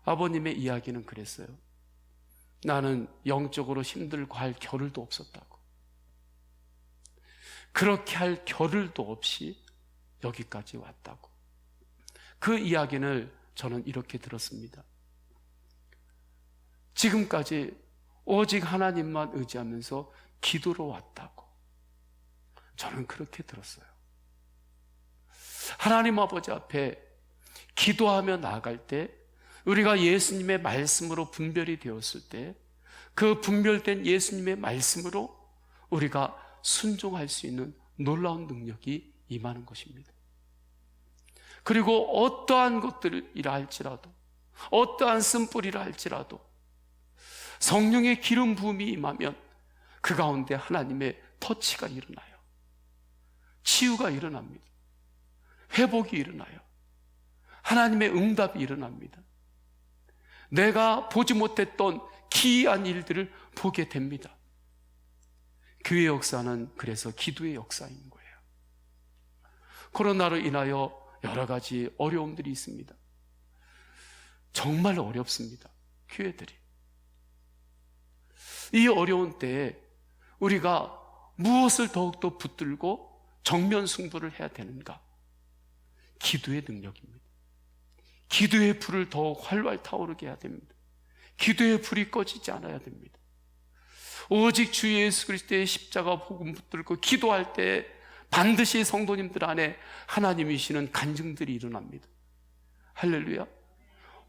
[SPEAKER 1] 아버님의 이야기는 그랬어요. 나는 영적으로 힘들고 할 겨를도 없었다고. 그렇게 할 겨를도 없이 여기까지 왔다고. 그 이야기를 저는 이렇게 들었습니다. 지금까지 오직 하나님만 의지하면서 기도로 왔다고. 저는 그렇게 들었어요. 하나님 아버지 앞에 기도하며 나아갈 때, 우리가 예수님의 말씀으로 분별이 되었을 때, 그 분별된 예수님의 말씀으로 우리가 순종할 수 있는 놀라운 능력이 임하는 것입니다. 그리고 어떠한 것들이라 할지라도, 어떠한 쓴뿌리라 할지라도 성령의 기름 부음이 임하면 그 가운데 하나님의 터치가 일어나요. 치유가 일어납니다. 회복이 일어나요. 하나님의 응답이 일어납니다. 내가 보지 못했던 기이한 일들을 보게 됩니다. 교회 역사는 그래서 기도의 역사인 거예요. 코로나로 인하여 여러 가지 어려움들이 있습니다. 정말 어렵습니다. 교회들이. 이 어려운 때에 우리가 무엇을 더욱더 붙들고 정면 승부를 해야 되는가? 기도의 능력입니다. 기도의 불을 더욱 활활 타오르게 해야 됩니다. 기도의 불이 꺼지지 않아야 됩니다. 오직 주 예수 그리스도의 십자가 복음 붙들고 기도할 때 반드시 성도님들 안에 하나님이시는 간증들이 일어납니다. 할렐루야.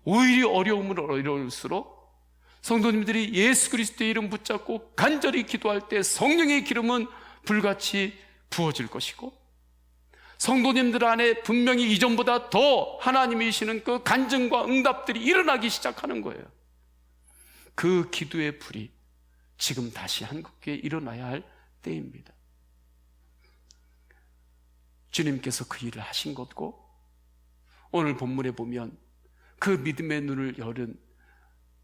[SPEAKER 1] 오히려 어려움을 어려울수록 성도님들이 예수 그리스도의 이름 붙잡고 간절히 기도할 때 성령의 기름은 불같이 부어질 것이고, 성도님들 안에 분명히 이전보다 더 하나님이시는 그 간증과 응답들이 일어나기 시작하는 거예요. 그 기도의 불이 지금 다시 한국교회에 일어나야 할 때입니다. 주님께서 그 일을 하신 것고, 오늘 본문에 보면 그 믿음의 눈을 열은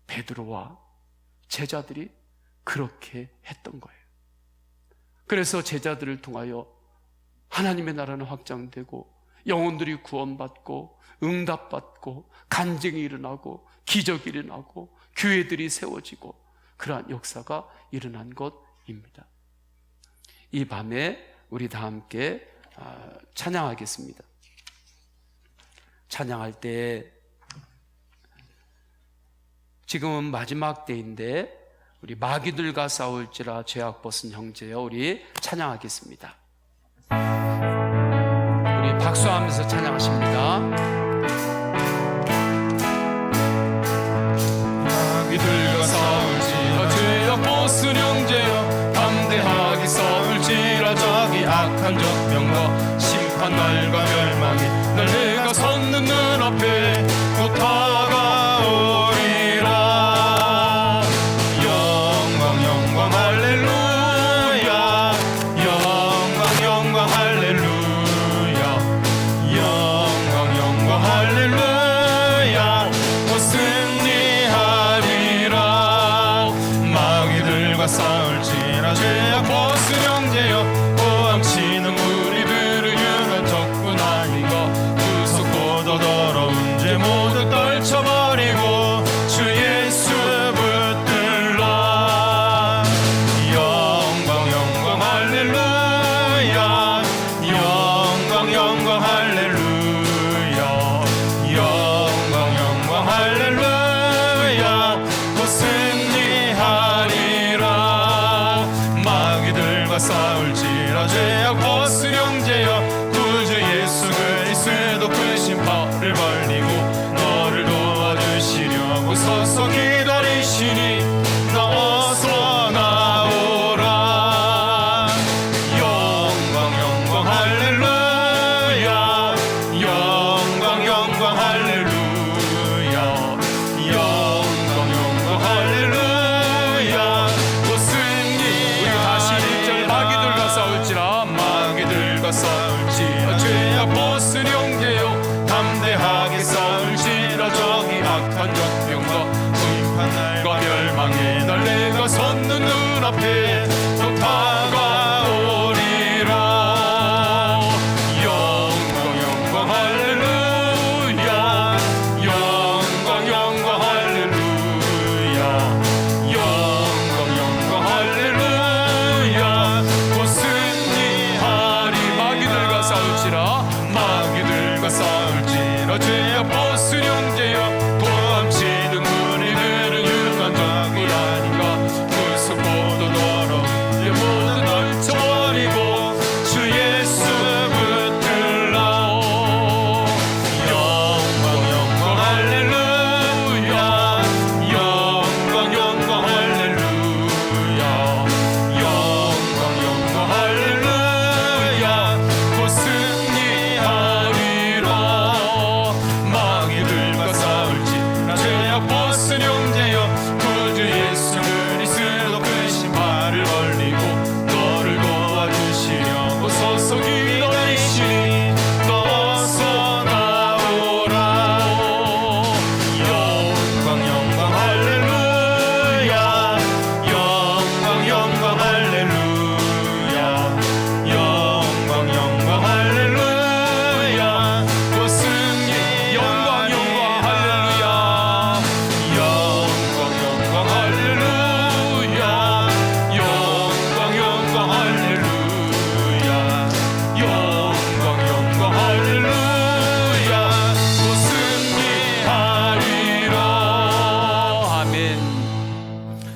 [SPEAKER 1] 베드로와 제자들이 그렇게 했던 거예요. 그래서 제자들을 통하여 하나님의 나라는 확장되고 영혼들이 구원받고 응답받고 간증이 일어나고 기적이 일어나고 교회들이 세워지고 그러한 역사가 일어난 것입니다. 이 밤에 우리 다 함께 찬양하겠습니다. 찬양할 때 지금은 마지막 때인데 우리 마귀들과 싸울지라 죄악 벗은 형제여, 우리 찬양하겠습니다. 우리 박수하면서 찬양하십니다.
[SPEAKER 2] 마귀들과 싸울지라 죄악 벗은 형제여, 담대하게 싸울지라 저기 악한 적병과 심판날과 멸망이 날 내가 섰는 눈앞에 곧 다가오리라. 영광 영광 할렐루야, 영광 영광 할렐루야, 영광 영광 할렐루야. 곧 승리하리라. 마귀들과 싸울지라 죄악 벗은 형제여, 고함치는 무리들을 유난 적군 아니고 그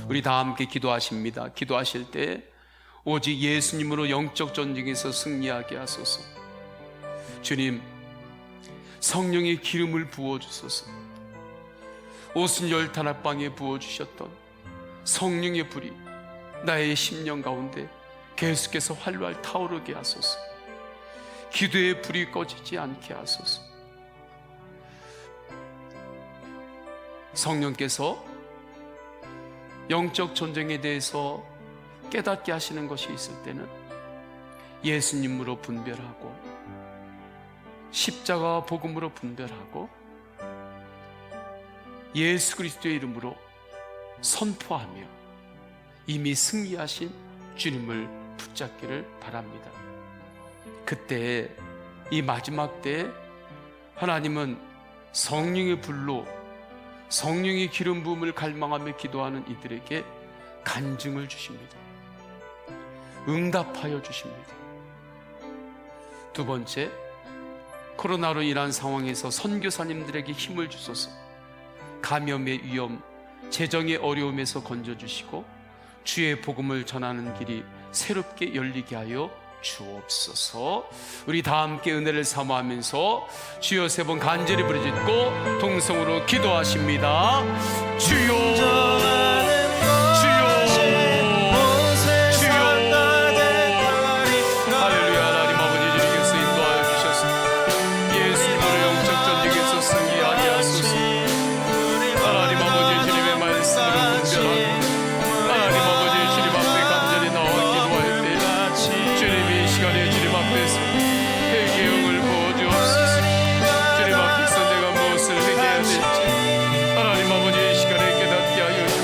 [SPEAKER 1] 우리 다 함께 기도하십니다. 기도하실 때 오직 예수님으로 영적 전쟁에서 승리하게 하소서. 주님, 성령의 기름을 부어주소서. 오순 열타락방에 부어주셨던 성령의 불이 나의 심령 가운데 계속해서 활활 타오르게 하소서. 기도의 불이 꺼지지 않게 하소서. 성령께서 영적 전쟁에 대해서 깨닫게 하시는 것이 있을 때는 예수님으로 분별하고 십자가 복음으로 분별하고 예수 그리스도의 이름으로 선포하며 이미 승리하신 주님을 붙잡기를 바랍니다. 그때 이 마지막 때에 하나님은 성령의 불로 성령의 기름 부음을 갈망하며 기도하는 이들에게 간증을 주십니다. 응답하여 주십니다. 두 번째, 코로나로 인한 상황에서 선교사님들에게 힘을 주소서. 감염의 위험, 재정의 어려움에서 건져주시고 주의 복음을 전하는 길이 새롭게 열리게 하여 주옵소서. 우리 다 함께 은혜를 사모하면서 주여 세 번 간절히 부르짖고 동성으로 기도하십니다. 주여, 하나님 아버지 이 시간에 깨닫게 하여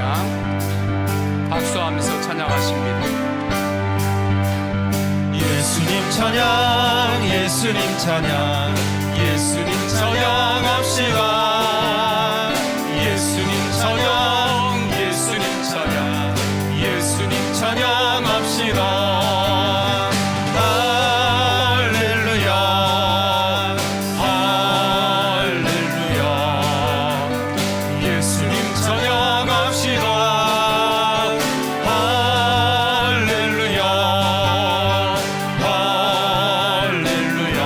[SPEAKER 1] 찬양 박수하면서 찬양하십니다.
[SPEAKER 2] 예수님 찬양 예수님 찬양 예수님 찬양합시다. 예수님 찬양 예수님 찬양 예수님 찬양합시다. 할렐루야 할렐루야 예수님 찬양합시다. 할렐루야 할렐루야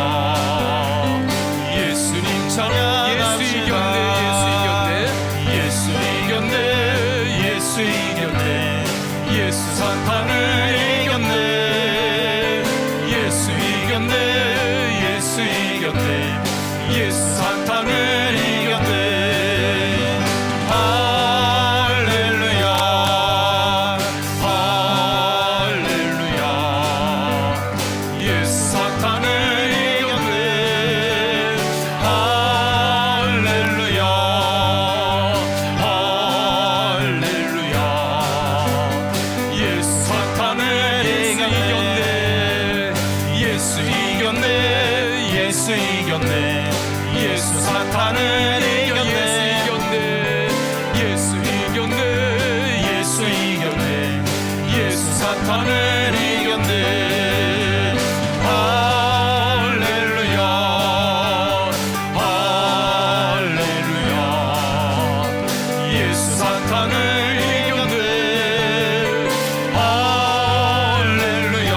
[SPEAKER 2] 예수님 찬양합시다. 예수 이겼네 예수 이겼네 예수 사탄을 이겼네. 예수 이겼네 예수 이겼네 예수 사탄을 이겼네. 할렐루야 할렐루야 예수 사탄을 이겼네. 할렐루야 할렐루야 예수 사탄을 이겼네. 예수 이겼네 예수 이겼네 예수 사탄을 이겼네. 예수 이겼네 예수 이겼네 예수 사탄을 이겼네. 할렐루야 할렐루야 예수 사탄을 이겼네. 할렐루야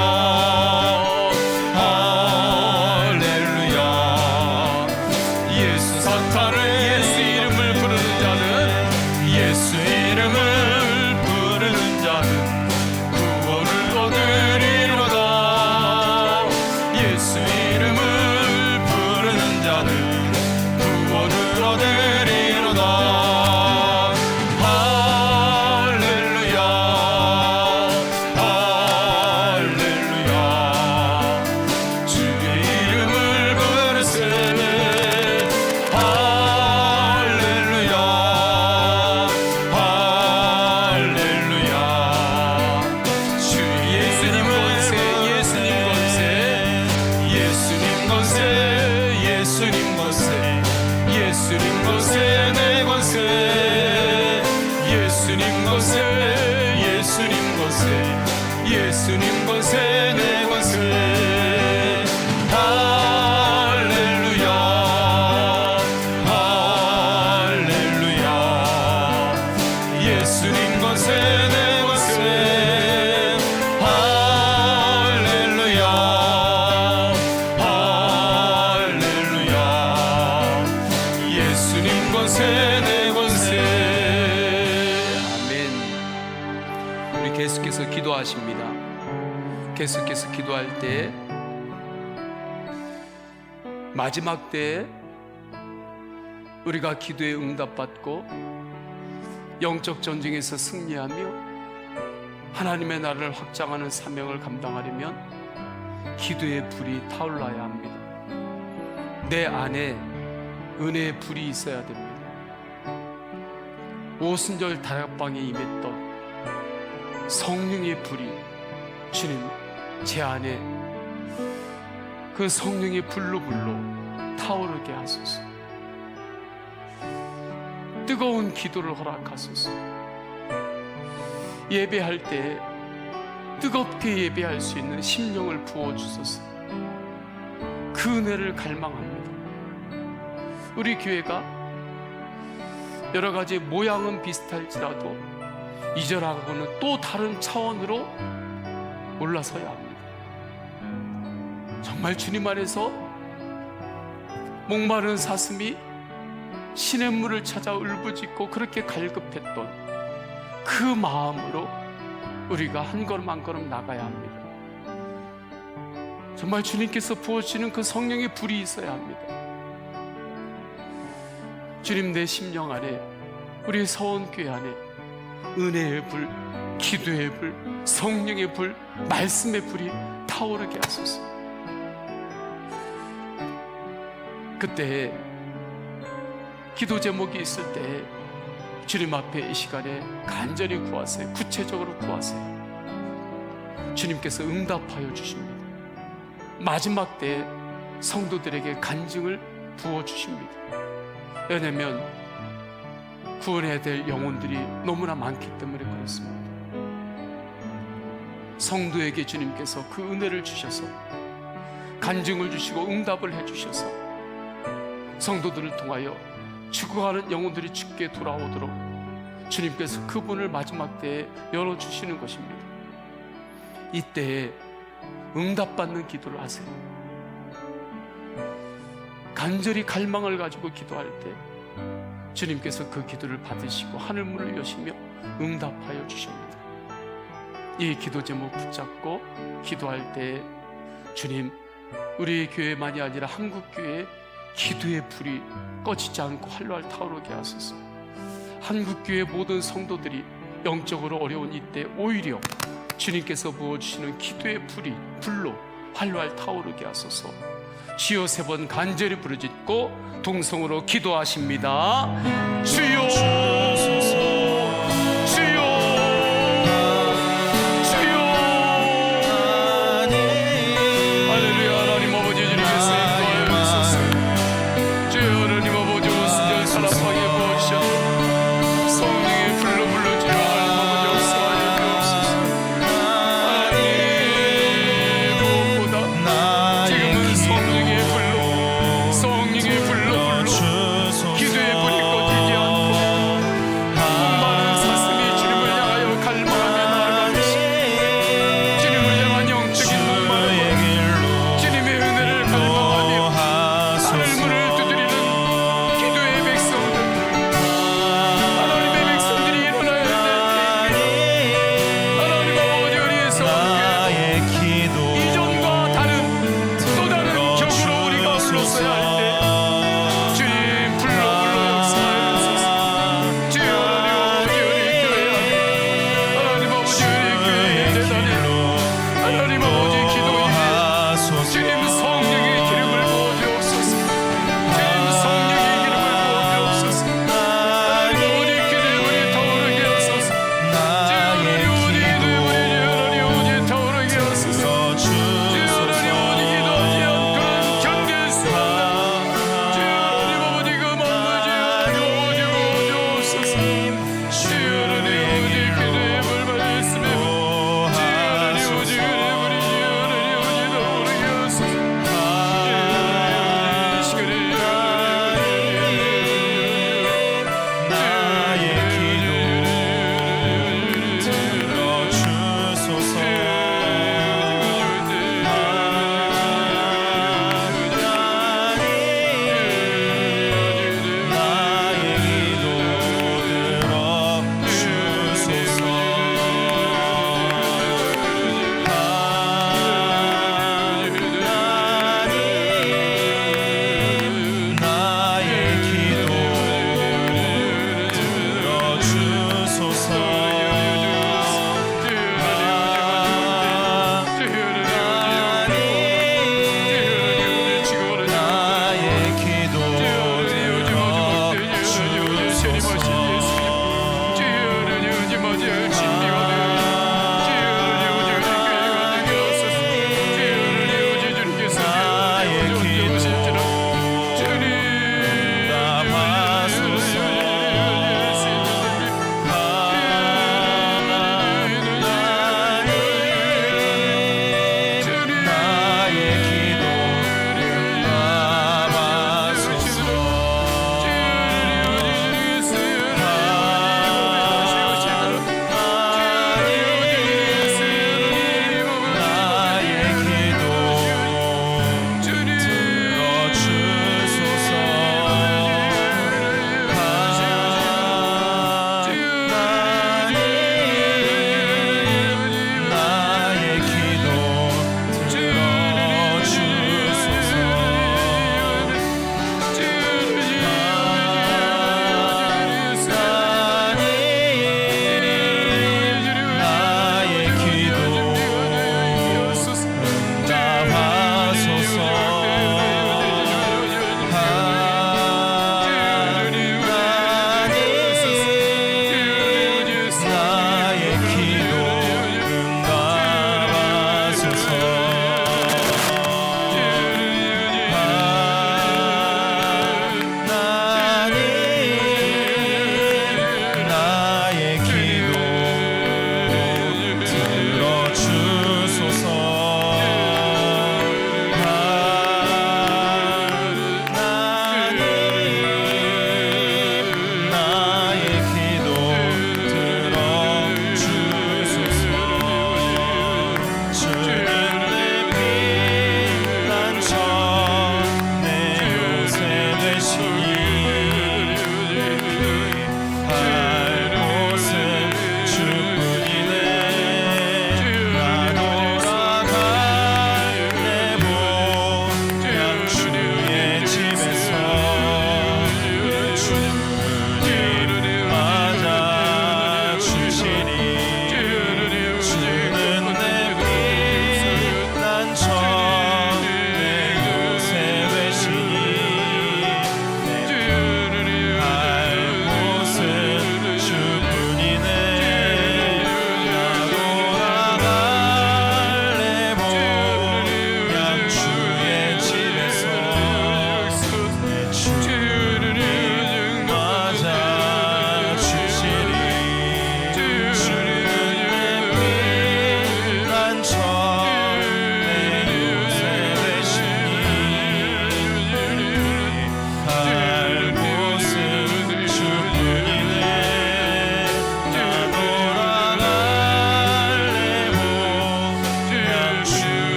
[SPEAKER 2] 할렐루야 예수 사탄을 예수 이름을 부르는 자는 예수 이름을 부르는 자는 구원을 얻으리로다. 예수 이름을 부르는 자는 구원을 얻으리로다. 할렐루야 할렐루야 주의 이름을 부르세. 할렐루야 할렐루야 주의 예수님 권세 예수님 권세 예수님 권세 예수님 권세 예수님 권세 내 권세. 예수님 권세 예수님 권세 예수님 권세 내 권세. 할렐루야 할렐루야 예수님 권세 내 권세. 할렐루야 할렐루야 예수님 권세 내 권세.
[SPEAKER 1] 아멘. 우리 계속해서 기도하십니다. 계속해서 기도할 때 마지막 때에 우리가 기도에 응답받고 영적 전쟁에서 승리하며 하나님의 나라를 확장하는 사명을 감당하려면 기도의 불이 타올라야 합니다. 내 안에 은혜의 불이 있어야 됩니다. 오순절 다락방에 임했던 성령의 불이 주님 제 안에 그 성령의 불로 타오르게 하소서. 뜨거운 기도를 허락하소서. 예배할 때 뜨겁게 예배할 수 있는 심령을 부어주소서. 그 은혜를 갈망합니다. 우리 교회가 여러 가지 모양은 비슷할지라도 이전하고는 또 다른 차원으로 올라서야 합니다. 정말 주님 안에서 목마른 사슴이 시냇물을 찾아 울부짖고 그렇게 갈급했던 그 마음으로 우리가 한 걸음 한 걸음 나가야 합니다. 정말 주님께서 부어주시는 그 성령의 불이 있어야 합니다. 주님, 내 심령 안에, 우리 서원교회 안에 은혜의 불, 기도의 불, 성령의 불, 말씀의 불이 타오르게 하소서. 그때 기도 제목이 있을 때 주님 앞에 이 시간에 간절히 구하세요. 구체적으로 구하세요. 주님께서 응답하여 주십니다. 마지막 때에 성도들에게 간증을 부어주십니다. 왜냐하면 구원해야 될 영혼들이 너무나 많기 때문에 그렇습니다. 성도에게 주님께서 그 은혜를 주셔서 간증을 주시고 응답을 해주셔서 성도들을 통하여 죽어가는 영혼들이 주께 돌아오도록 주님께서 그분을 마지막 때에 열어주시는 것입니다. 이때에 응답받는 기도를 하세요. 간절히 갈망을 가지고 기도할 때 주님께서 그 기도를 받으시고 하늘문을 여시며 응답하여 주십니다. 이 기도 제목 붙잡고 기도할 때 주님, 우리 교회만이 아니라 한국교회에 기도의 불이 꺼지지 않고 활활 타오르게 하소서. 한국교회 모든 성도들이 영적으로 어려운 이때 오히려 주님께서 부어주시는 기도의 불로 활활 타오르게 하소서. 주여 3번 간절히 부르짖고 동성으로 기도하십니다. 주여, 주여, 주여. 할렐루야. 하나님 아버지, 주님께서 인도하여 주소서. 주여, 하나님 아버지, 오순절 사랑하게 부어주셔서 성령의 불로 불러주여 하나님 아버지 역사하여 주옵소서. 하나님 무엇보다 지금은 성령의 불로 기도의 불이 꺼지지 않고 많은 사슴이 주님을 향하여 갈망하며 나아가는 주님을 향한 영적인 목마름으로 주님의 은혜를 갈망하며 하늘문을 두드리는 기도의 백성들, 하나님의 백성들이 일어나야 될 때에 하나님 아버지 우리의 성교회 이전과 다른 또 다른 격으로 우리가 불렀어야 할 때 주님 불로 역사하여 주소서. 주여, 하나님 아버지 우리 교회 안에 하나님 아버지 우리 교회의 재단에 하나님 아버지 기도인에 주님 성령의 기름을 부어주옵소서. 주님 성령의 기름을 부어주옵소서. 하나님 아버지 기도의 불이 타오르게 하소서. 주여, 하나님 아버지 기도의 불이 하나님 아버지 타오르게 하소서. 주여, 하나님 아버지 기도하지 않고는 견딜 수 없는 주여, 하나님 아버지 그 만물주여 부어주옵소서. 주여, 하나님 아버지 기도의 불 받으시며 주여, 하나님 아버지 기도의 불이 주여, 하나님 아버지 타오르게 하소서. 주여, 하나님 아버지 시간에 주여,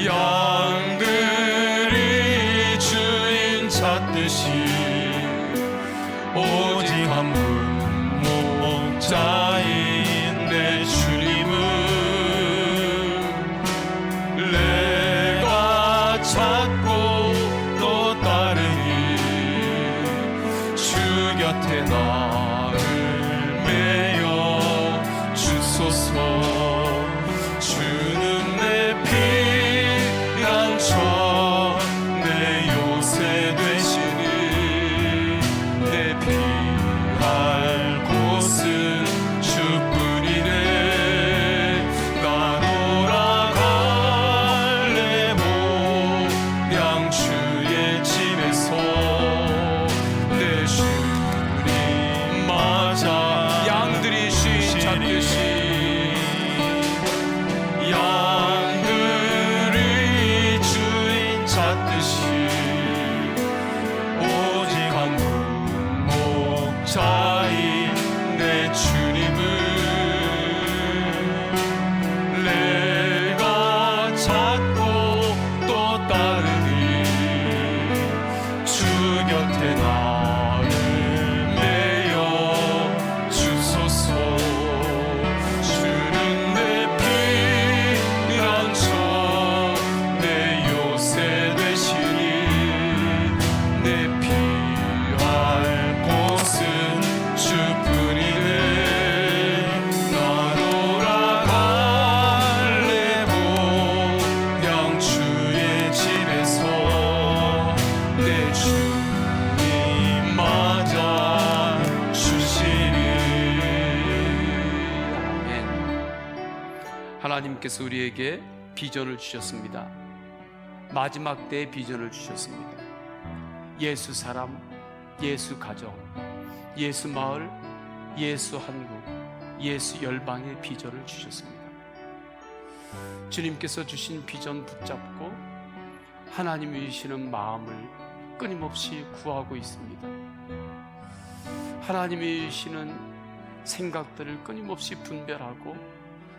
[SPEAKER 2] 양들이 주인 찾듯이 오직 한 분 목자인 내 주님은 내가 찾고 또 따르니 주 곁에 나를 메어 주소서. 주는 내 피난처 내 요새 되시니 내 피할 곳은 주뿐이네. 나 돌아갈래 모양 주의 집에서 내 주님 맞아
[SPEAKER 1] 양들이 주인 찾듯이
[SPEAKER 2] 양들이 주인 찾듯이 오직 한 분 목자인 내 주님은 내가 찾고 또 따르니 주 곁에 나를 메어 주소서. 주는 내 피난처 내 요새 되시니 내 피할 곳은 주뿐이네. 나 돌아갈래 모양 주의 집에서 내 주님 맞아 주시니.
[SPEAKER 1] 아멘. 하나님께서 우리에게 비전을 주셨습니다. 마지막 때의 비전을 주셨습니다. 예수 사람, 예수 가정, 예수 마을, 예수 한국, 예수 열방의 비전을 주셨습니다. 주님께서 주신 비전 붙잡고 하나님이 주시는 마음을 끊임없이 구하고 있습니다. 하나님이 주시는 생각들을 끊임없이 분별하고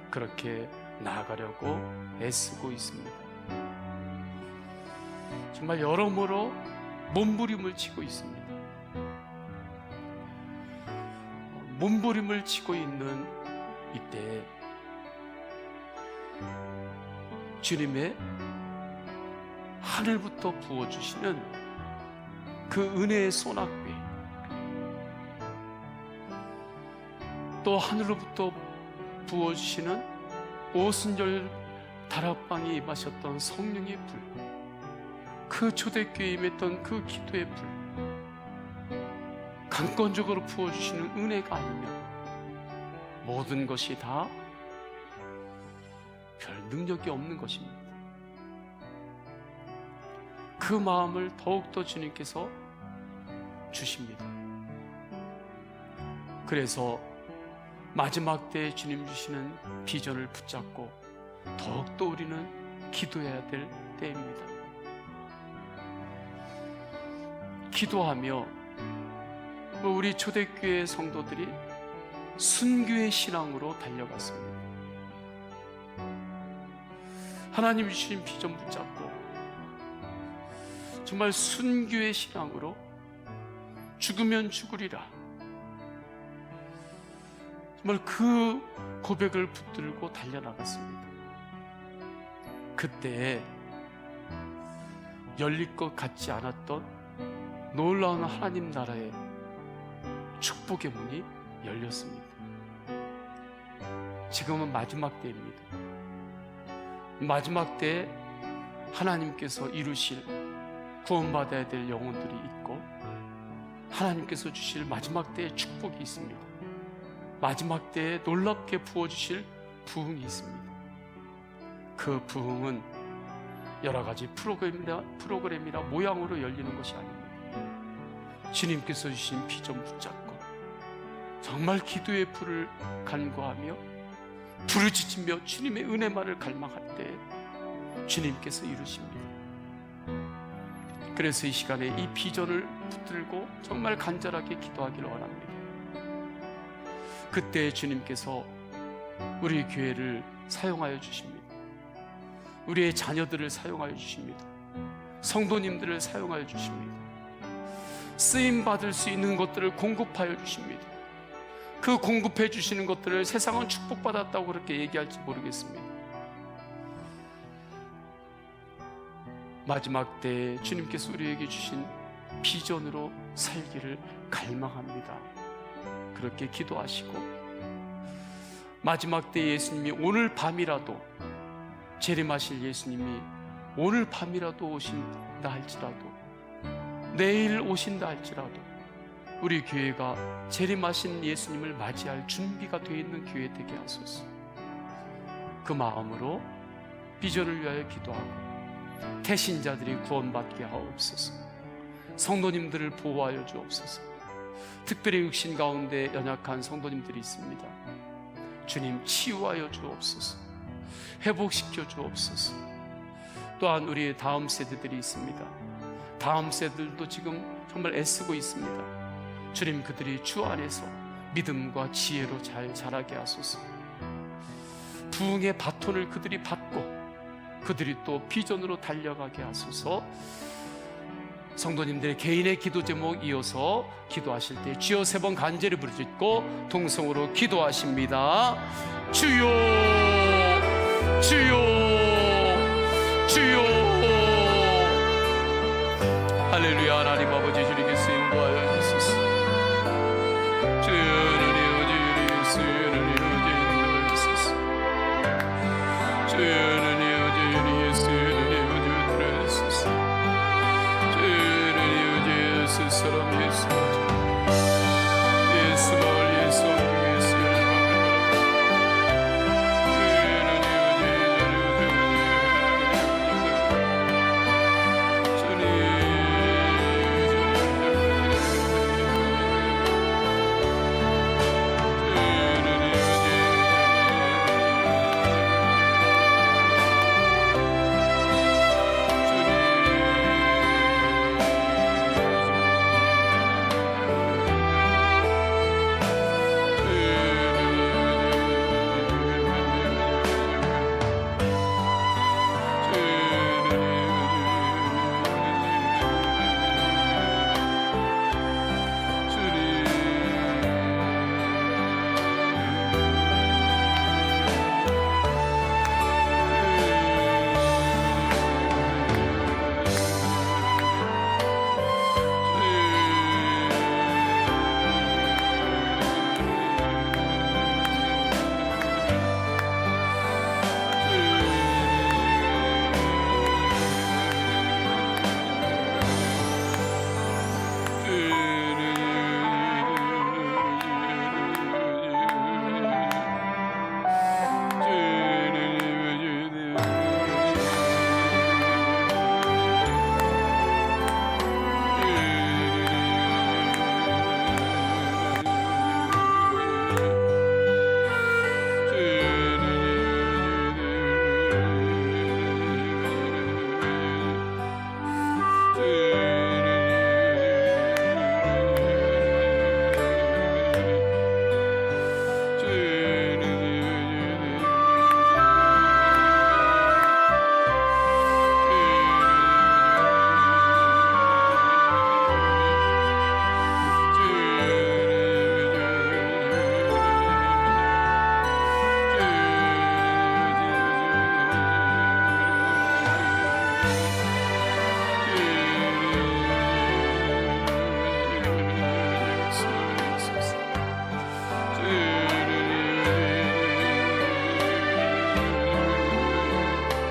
[SPEAKER 1] 그렇게 나아가려고 애쓰고 있습니다. 정말 여러모로 몸부림을 치고 있습니다. 몸부림을 치고 있는 이때 주님의 하늘부터 부어주시는 그 은혜의 소낙비, 또 하늘로부터 부어주시는 오순절 다락방에 임하셨던 성령의 불, 그 초대교회에 임했던 그 기도의 불, 강권적으로 부어주시는 은혜가 아니면 모든 것이 다 별 능력이 없는 것입니다. 그 마음을 더욱더 주님께서 주십니다. 그래서 마지막 때에 주님 주시는 비전을 붙잡고 더욱더 우리는 기도해야 될 때입니다. 기도하며 우리 초대교회 성도들이 순교의 신앙으로 달려갔습니다. 하나님 주신 비전 붙잡고 정말 순교의 신앙으로 죽으면 죽으리라, 정말 그 고백을 붙들고 달려나갔습니다. 그때 열릴 것 같지 않았던 놀라운 하나님 나라의 축복의 문이 열렸습니다. 지금은 마지막 때입니다. 마지막 때에 하나님께서 이루실 구원받아야 될 영혼들이 있고 하나님께서 주실 마지막 때의 축복이 있습니다. 마지막 때에 놀랍게 부어주실 부흥이 있습니다. 그 부흥은 여러 가지 프로그램이나 모양으로 열리는 것이 아닙니다. 주님께서 주신 비전 붙잡고 정말 기도의 불을 간구하며 부르짖으며 주님의 은혜만을 갈망할 때 주님께서 이루십니다. 그래서 이 시간에 이 비전을 붙들고 정말 간절하게 기도하기를 원합니다. 그때 주님께서 우리 교회를 사용하여 주십니다. 우리의 자녀들을 사용하여 주십니다. 성도님들을 사용하여 주십니다. 쓰임받을 수 있는 것들을 공급하여 주십니다. 그 공급해 주시는 것들을 세상은 축복받았다고 그렇게 얘기할지 모르겠습니다. 마지막 때에 주님께서 우리에게 주신 비전으로 살기를 갈망합니다. 그렇게 기도하시고, 마지막 때 예수님이 오늘 밤이라도, 재림하실 예수님이 오늘 밤이라도 오신다 할지라도, 내일 오신다 할지라도 우리 교회가 재림하신 예수님을 맞이할 준비가 되어 있는 교회 되게 하소서. 그 마음으로 비전을 위하여 기도하고 태신자들이 구원받게 하옵소서. 성도님들을 보호하여 주옵소서. 특별히 육신 가운데 연약한 성도님들이 있습니다. 주님 치유하여 주옵소서. 회복시켜 주옵소서. 또한 우리의 다음 세대들이 있습니다. 다음 세대들도 지금 정말 애쓰고 있습니다. 주님, 그들이 주 안에서 믿음과 지혜로 잘 자라게 하소서. 부흥의 바톤을 그들이 받고 그들이 또 비전으로 달려가게 하소서. 성도님들의 개인의 기도 제목 이어서 기도하실 때 주여 3번 간절히 부르짖고 동성으로 기도하십니다. 주여, 주여, 주여. 할렐루야. 하나님 아버지, 주님께 쓰임 구하여